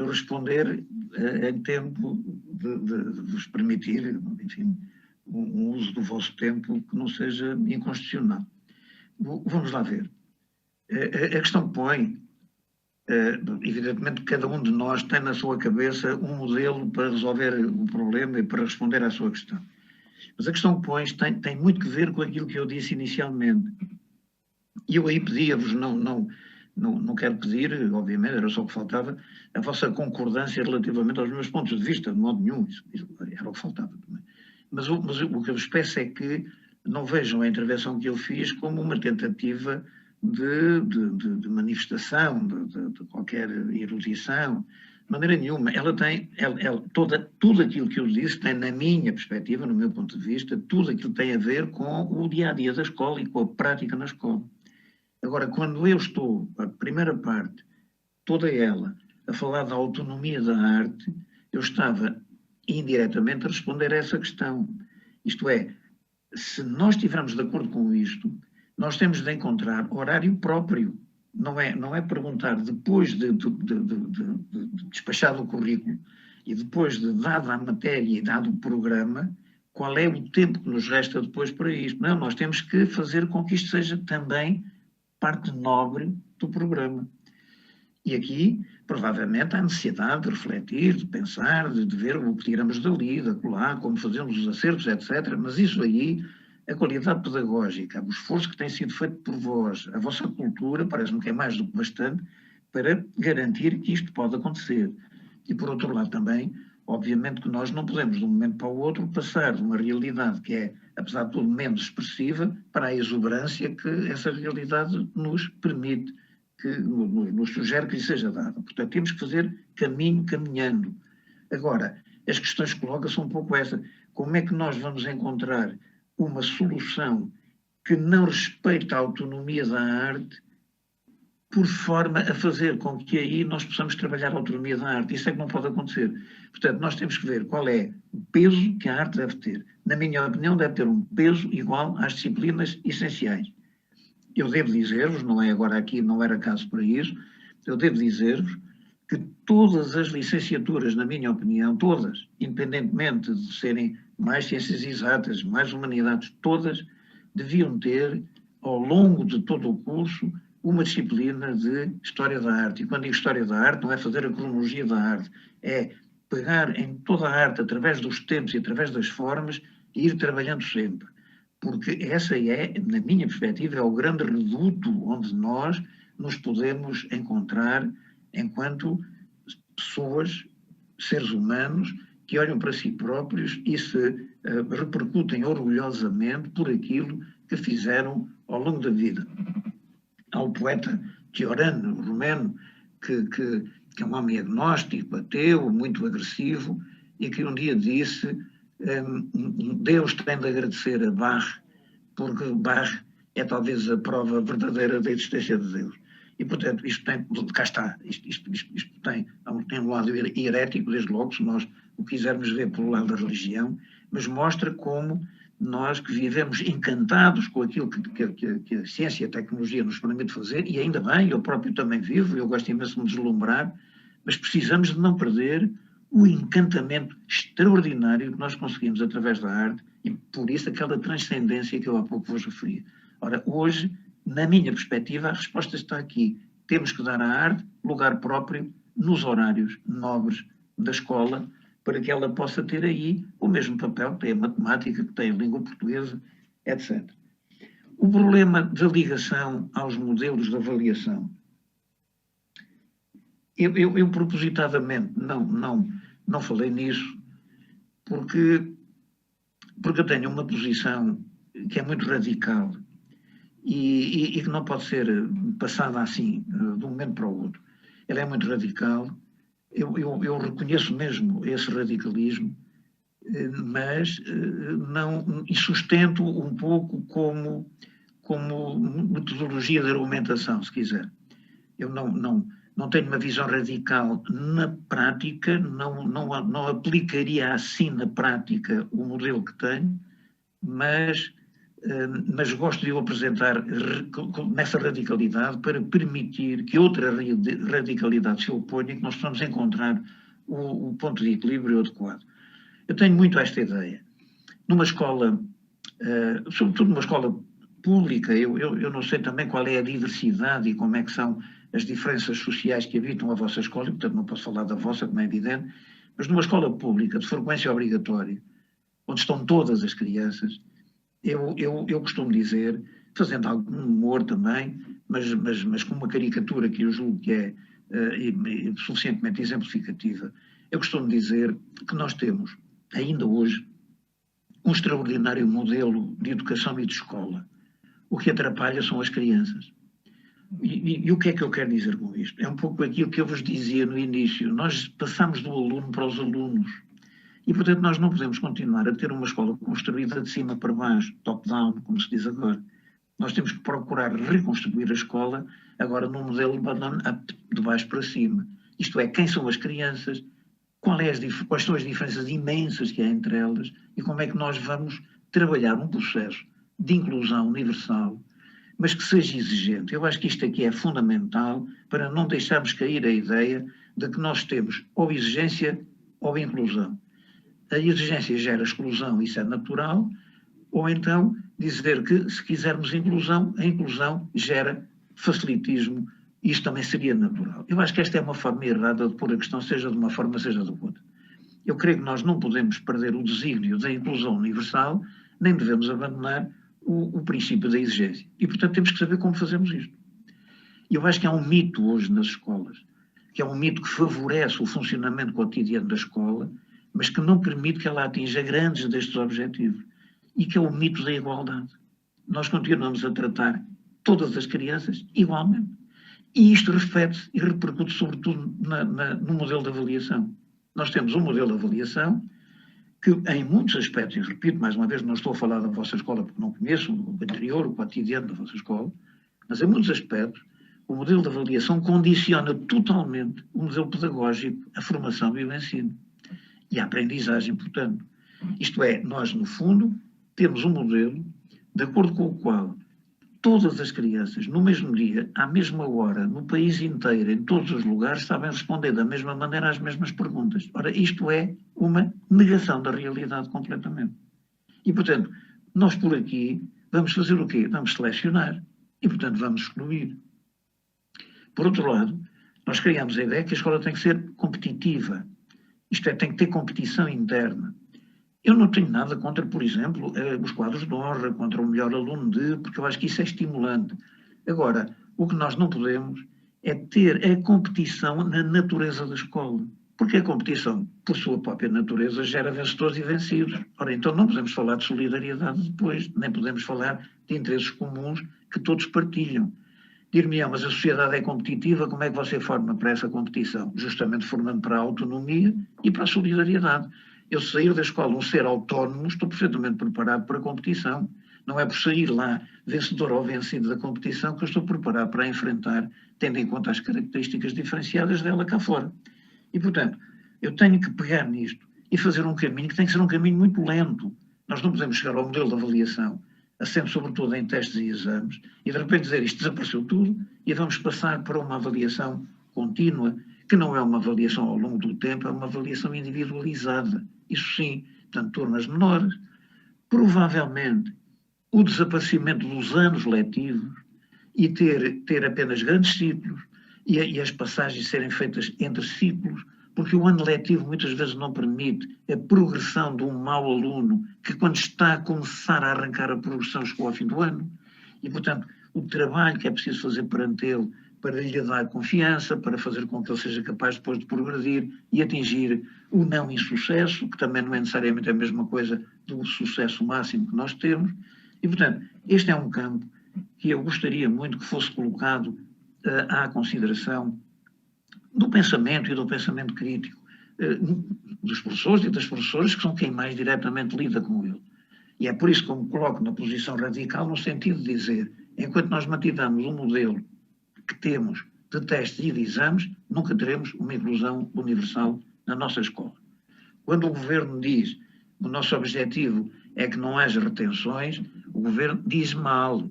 responder em tempo de vos permitir, enfim, um uso do vosso tempo que não seja inconstitucional. Vamos lá ver. A questão que põe, evidentemente, cada um de nós tem na sua cabeça um modelo para resolver o problema e para responder à sua questão. Mas a questão que pões tem muito que ver com aquilo que eu disse inicialmente. E eu aí pedia-vos, não quero pedir, obviamente, era só o que faltava, a vossa concordância relativamente aos meus pontos de vista, de modo nenhum, isso era o que faltava também. Mas o que eu vos peço é que não vejam a intervenção que eu fiz como uma tentativa de manifestação, de qualquer erudição. De maneira nenhuma. Tudo aquilo que eu disse tem, na minha perspectiva, no meu ponto de vista, tudo aquilo tem a ver com o dia-a-dia da escola e com a prática na escola. Agora, quando eu estou, a primeira parte, toda ela, a falar da autonomia da arte, eu estava indiretamente a responder a essa questão. Isto é, se nós estivermos de acordo com isto, nós temos de encontrar horário próprio. Não é perguntar, depois de despachado o currículo e depois de dada a matéria e dado o programa, qual é o tempo que nos resta depois para isto. Não, nós temos que fazer com que isto seja também parte nobre do programa. E aqui, provavelmente, há necessidade de refletir, de pensar, de ver o que tiramos dali, de acolá, como fazemos os acertos, etc. Mas isso aí, a qualidade pedagógica, o esforço que tem sido feito por vós, a vossa cultura, parece-me que é mais do que bastante para garantir que isto pode acontecer. E, por outro lado, também, obviamente que nós não podemos, de um momento para o outro, passar de uma realidade que é, apesar de tudo, menos expressiva, para a exuberância que essa realidade nos permite, que nos sugere que lhe seja dada. Portanto, temos que fazer caminhando. Agora, as questões que coloca são um pouco essa. Como é que nós vamos encontrar uma solução que não respeita a autonomia da arte por forma a fazer com que aí nós possamos trabalhar a autonomia da arte? Isso é que não pode acontecer. Portanto, nós temos que ver qual é o peso que a arte deve ter. Na minha opinião, deve ter um peso igual às disciplinas essenciais. Eu devo dizer-vos, não é agora aqui, não era caso para isso, eu devo dizer-vos que todas as licenciaturas, na minha opinião, todas, independentemente de serem mais ciências exatas, mais humanidades, todas deviam ter, ao longo de todo o curso, uma disciplina de História da Arte. E quando digo História da Arte, não é fazer a cronologia da arte, é pegar em toda a arte, através dos tempos e através das formas, e ir trabalhando sempre. Porque essa é, na minha perspectiva, é o grande reduto onde nós nos podemos encontrar enquanto pessoas, seres humanos, que olham para si próprios e se repercutem orgulhosamente por aquilo que fizeram ao longo da vida. Há o poeta Cioran, romeno, que é um homem agnóstico, ateu, muito agressivo, e que um dia disse: Deus tem de agradecer a Bach, porque Bach é talvez a prova verdadeira da existência de Deus. E, portanto, isto tem, cá está, isto tem um lado herético, desde logo, se nós o quisermos ver pelo lado da religião, mas mostra como nós que vivemos encantados com aquilo que a ciência e a tecnologia nos permite fazer, e ainda bem, eu próprio também vivo, eu gosto imenso de me deslumbrar, mas precisamos de não perder o encantamento extraordinário que nós conseguimos através da arte, e por isso aquela transcendência que eu há pouco vos referi. Ora, hoje, na minha perspectiva, a resposta está aqui. Temos que dar à arte lugar próprio nos horários nobres da escola, para que ela possa ter aí o mesmo papel que tem a matemática, que tem a língua portuguesa, etc. O problema da ligação aos modelos de avaliação. Eu propositadamente não falei nisso, porque eu tenho uma posição que é muito radical e que não pode ser passada assim, de um momento para o outro. Ela é muito radical. Eu reconheço mesmo esse radicalismo, mas não, e sustento um pouco como metodologia de argumentação, se quiser. Eu não tenho uma visão radical na prática, não aplicaria assim na prática o modelo que tenho, mas gosto de o apresentar nessa radicalidade para permitir que outra radicalidade se oponha e que nós possamos encontrar o ponto de equilíbrio adequado. Eu tenho muito esta ideia. Numa escola, sobretudo numa escola pública, eu não sei também qual é a diversidade e como é que são as diferenças sociais que habitam a vossa escola, e, portanto não posso falar da vossa, como é evidente, mas numa escola pública de frequência obrigatória, onde estão todas as crianças, eu costumo dizer, fazendo algum humor também, mas com uma caricatura que eu julgo que é suficientemente exemplificativa, eu costumo dizer que nós temos, ainda hoje, um extraordinário modelo de educação e de escola. O que atrapalha são as crianças. E o que é que eu quero dizer com isto? É um pouco aquilo que eu vos dizia no início. Nós passamos do aluno para os alunos. E, portanto, nós não podemos continuar a ter uma escola construída de cima para baixo, top-down, como se diz agora. Nós temos que procurar reconstruir a escola agora num modelo de baixo para cima. Isto é, quem são as crianças, quais são as diferenças imensas que há entre elas e como é que nós vamos trabalhar um processo de inclusão universal, mas que seja exigente. Eu acho que isto aqui é fundamental para não deixarmos cair a ideia de que nós temos ou exigência ou inclusão. A exigência gera exclusão, isso é natural, ou então dizer que se quisermos inclusão, a inclusão gera facilitismo, isto também seria natural. Eu acho que esta é uma forma errada de pôr a questão, seja de uma forma, seja de outra. Eu creio que nós não podemos perder o desígnio da inclusão universal, nem devemos abandonar o princípio da exigência. E, portanto, temos que saber como fazemos isto. Eu acho que há um mito hoje nas escolas, que é um mito que favorece o funcionamento cotidiano da escola, mas que não permite que ela atinja grandes destes objetivos, e que é o mito da igualdade. Nós continuamos a tratar todas as crianças igualmente. E isto reflete-se e repercute sobretudo no modelo de avaliação. Nós temos um modelo de avaliação que, em muitos aspectos, e repito mais uma vez, não estou a falar da vossa escola porque não conheço o anterior, o cotidiano da vossa escola, mas em muitos aspectos, o modelo de avaliação condiciona totalmente o modelo pedagógico, a formação e o ensino. E a aprendizagem, portanto. Isto é, nós, no fundo, temos um modelo de acordo com o qual todas as crianças, no mesmo dia, à mesma hora, no país inteiro, em todos os lugares, sabem responder da mesma maneira às mesmas perguntas. Ora, isto é uma negação da realidade completamente. E, portanto, nós por aqui vamos fazer o quê? Vamos selecionar. E, portanto, vamos excluir. Por outro lado, nós criamos a ideia que a escola tem que ser competitiva. Isto é, tem que ter competição interna. Eu não tenho nada contra, por exemplo, os quadros de honra, contra o melhor aluno porque eu acho que isso é estimulante. Agora, o que nós não podemos é ter a competição na natureza da escola. Porque a competição, por sua própria natureza, gera vencedores e vencidos. Ora, então não podemos falar de solidariedade depois, nem podemos falar de interesses comuns que todos partilham. Dir-me-ão, mas a sociedade é competitiva, como é que você forma para essa competição? Justamente formando para a autonomia e para a solidariedade. Eu sair da escola um ser autónomo, estou perfeitamente preparado para a competição. Não é por sair lá vencedor ou vencido da competição que eu estou preparado para a enfrentar, tendo em conta as características diferenciadas dela cá fora. E, portanto, eu tenho que pegar nisto e fazer um caminho que tem que ser um caminho muito lento. Nós não podemos chegar ao modelo de avaliação assente sobretudo em testes e exames, e de repente dizer isto desapareceu tudo e vamos passar para uma avaliação contínua, que não é uma avaliação ao longo do tempo, é uma avaliação individualizada. Isso sim, portanto, turmas menores. Provavelmente, o desaparecimento dos anos letivos e ter apenas grandes ciclos e as passagens serem feitas entre ciclos, porque o ano letivo muitas vezes não permite a progressão de um mau aluno que, quando está a começar a arrancar a progressão, chegou ao fim do ano. E, portanto, o trabalho que é preciso fazer perante ele para lhe dar confiança, para fazer com que ele seja capaz depois de progredir e atingir o não insucesso, que também não é necessariamente a mesma coisa do sucesso máximo que nós temos. E, portanto, este é um campo que eu gostaria muito que fosse colocado à consideração do pensamento e do pensamento crítico dos professores e das professoras, que são quem mais diretamente lida com ele. E é por isso que eu me coloco na posição radical, no sentido de dizer, enquanto nós mantivemos um modelo que temos de testes e de exames, nunca teremos uma inclusão universal na nossa escola. Quando o governo diz que o nosso objetivo é que não haja retenções, o governo diz mal,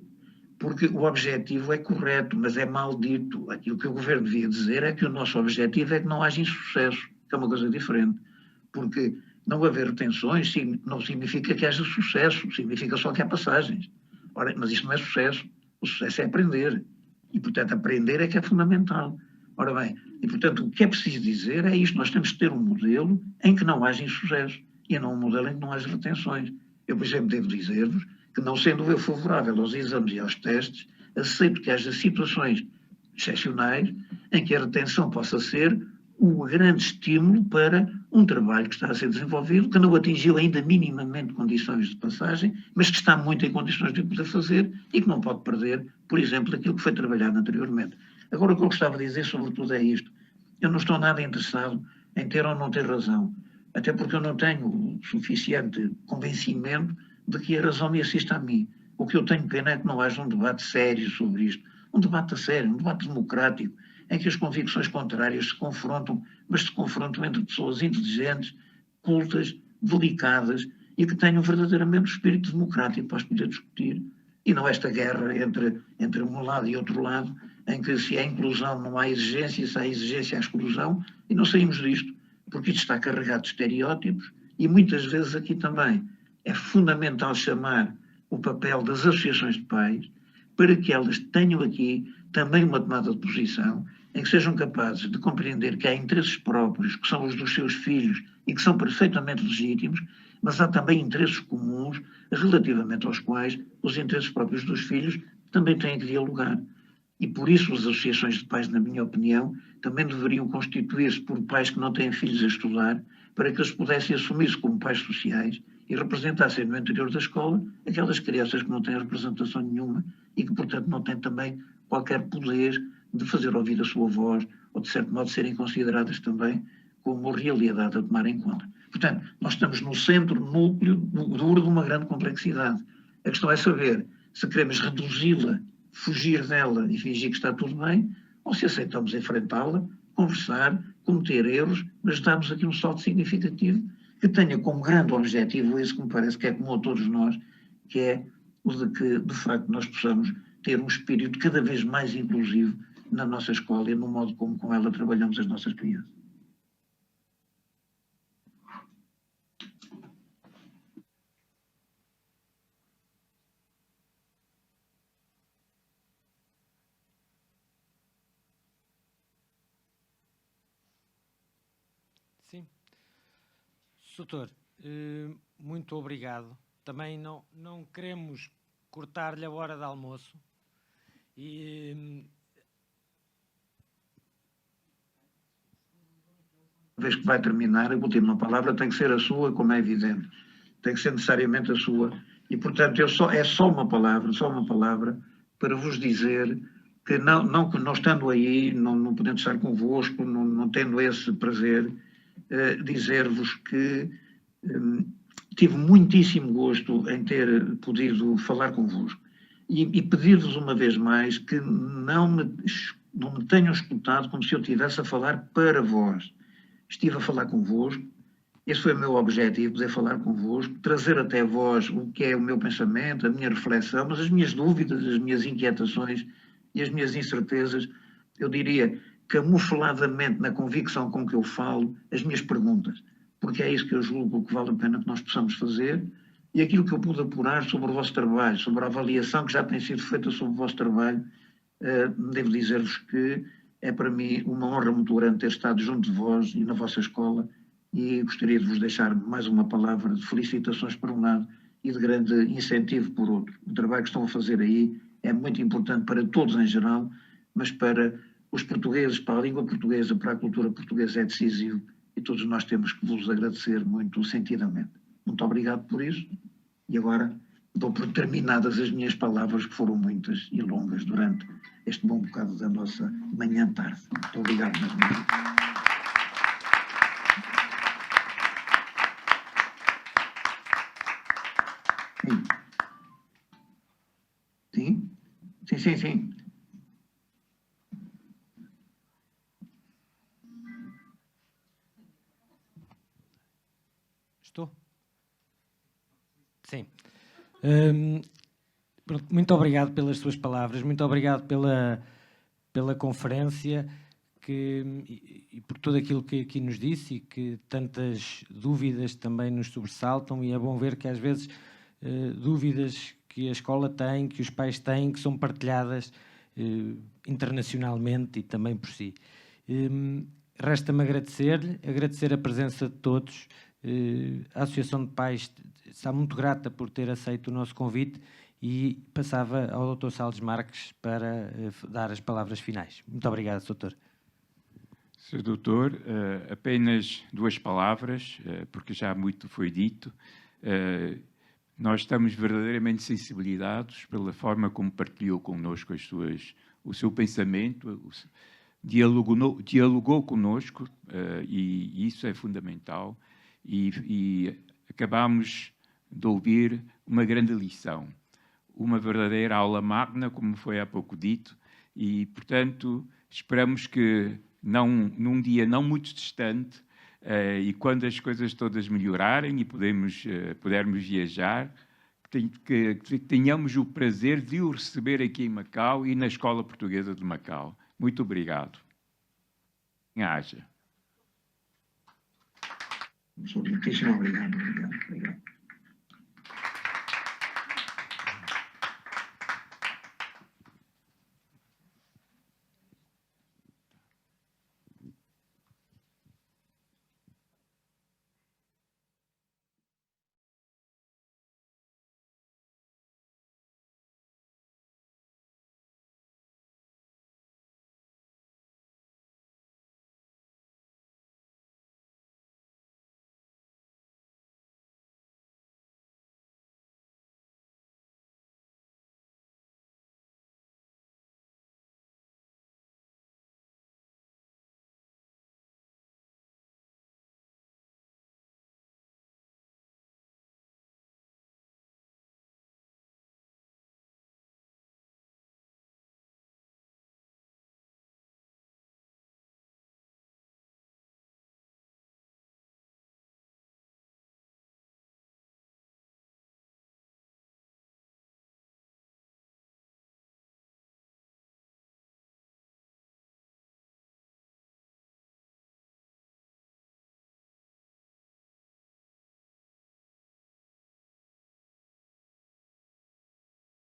porque o objetivo é correto, mas é mal dito. Aquilo que o governo devia dizer é que o nosso objetivo é que não haja insucesso, que é uma coisa diferente. Porque não haver retenções não significa que haja sucesso, significa só que há passagens. Ora, mas isso não é sucesso. O sucesso é aprender. E, portanto, aprender é que é fundamental. Ora bem, e, portanto, o que é preciso dizer é isto. Nós temos que ter um modelo em que não haja insucesso e não um modelo em que não haja retenções. Eu, por exemplo, devo dizer-vos que, não sendo eu favorável aos exames e aos testes, aceito que haja situações excepcionais em que a retenção possa ser o grande estímulo para um trabalho que está a ser desenvolvido, que não atingiu ainda minimamente condições de passagem, mas que está muito em condições de poder fazer e que não pode perder, por exemplo, aquilo que foi trabalhado anteriormente. Agora, o que eu gostava de dizer, sobretudo, é isto. Eu não estou nada interessado em ter ou não ter razão, até porque eu não tenho suficiente convencimento de que a razão me assista a mim. O que eu tenho pena é que não haja um debate sério sobre isto. Um debate a sério, um debate democrático, em que as convicções contrárias se confrontam, mas se confrontam entre pessoas inteligentes, cultas, delicadas e que tenham verdadeiramente o espírito democrático para as poder discutir. E não esta guerra entre um lado e outro lado, em que se há inclusão não há exigência, se há exigência há exclusão, e não saímos disto, porque isto está carregado de estereótipos e muitas vezes aqui também é fundamental chamar o papel das associações de pais para que elas tenham aqui também uma tomada de posição em que sejam capazes de compreender que há interesses próprios, que são os dos seus filhos e que são perfeitamente legítimos, mas há também interesses comuns relativamente aos quais os interesses próprios dos filhos também têm que dialogar. E por isso as associações de pais, na minha opinião, também deveriam constituir-se por pais que não têm filhos a estudar, para que eles pudessem assumir-se como pais sociais e representassem no interior da escola aquelas crianças que não têm representação nenhuma e que, portanto, não têm também qualquer poder de fazer ouvir a sua voz ou, de certo modo, serem consideradas também como realidade a tomar em conta. Portanto, nós estamos no centro, núcleo duro de uma grande complexidade. A questão é saber se queremos reduzi-la, fugir dela e fingir que está tudo bem, ou se aceitamos enfrentá-la, conversar, cometer erros, mas darmos aqui um salto significativo que tenha como grande objetivo esse que me parece que é comum a todos nós, que é o de que, de facto, nós possamos ter um espírito cada vez mais inclusivo na nossa escola e no modo como com ela trabalhamos as nossas crianças. Sim. Doutor, muito obrigado. Também não queremos cortar-lhe a hora de almoço. E uma vez que vai terminar, a última palavra tem que ser a sua, como é evidente. Tem que ser necessariamente a sua. E, portanto, é só uma palavra para vos dizer que não estando aí, não podendo estar convosco, não tendo esse prazer, dizer-vos que tive muitíssimo gosto em ter podido falar convosco e pedir-vos uma vez mais que não me tenham escutado como se eu estivesse a falar para vós. Estive a falar convosco, esse foi o meu objetivo, poder falar convosco, trazer até vós o que é o meu pensamento, a minha reflexão, mas as minhas dúvidas, as minhas inquietações e as minhas incertezas, eu diria, camufladamente na convicção com que eu falo, as minhas perguntas, porque é isso que eu julgo que vale a pena que nós possamos fazer, e aquilo que eu pude apurar sobre o vosso trabalho, sobre a avaliação que já tem sido feita sobre o vosso trabalho, devo dizer-vos que é para mim uma honra muito grande ter estado junto de vós e na vossa escola, e gostaria de vos deixar mais uma palavra de felicitações por um lado e de grande incentivo por outro. O trabalho que estão a fazer aí é muito importante para todos em geral, mas para os portugueses, para a língua portuguesa, para a cultura portuguesa é decisivo, e todos nós temos que vos agradecer muito sentidamente. Muito obrigado por isso, e agora dou por terminadas as minhas palavras, que foram muitas e longas durante este bom bocado da nossa manhã-tarde. Muito obrigado, meus amigos. Sim? Sim, sim, sim. Estou? Sim. Muito obrigado pelas suas palavras, muito obrigado pela conferência e por tudo aquilo que aqui nos disse e que tantas dúvidas também nos sobressaltam, e é bom ver que às vezes dúvidas que a escola tem, que os pais têm, que são partilhadas internacionalmente e também por si. Resta-me agradecer a presença de todos. A Associação de Pais está muito grata por ter aceito o nosso convite e passava ao Dr. Salles Marques para dar as palavras finais. Muito obrigado, Dr. Sr. Doutor, apenas 2 palavras, porque já muito foi dito. Nós estamos verdadeiramente sensibilizados pela forma como partilhou connosco o seu pensamento, dialogou connosco, e isso é fundamental. E acabamos de ouvir uma grande lição, uma verdadeira aula magna, como foi há pouco dito, e, portanto, esperamos que num dia não muito distante, e quando as coisas todas melhorarem e pudermos viajar, que tenhamos o prazer de o receber aqui em Macau e na Escola Portuguesa de Macau. Muito obrigado. Haja. Muitíssimo obrigado.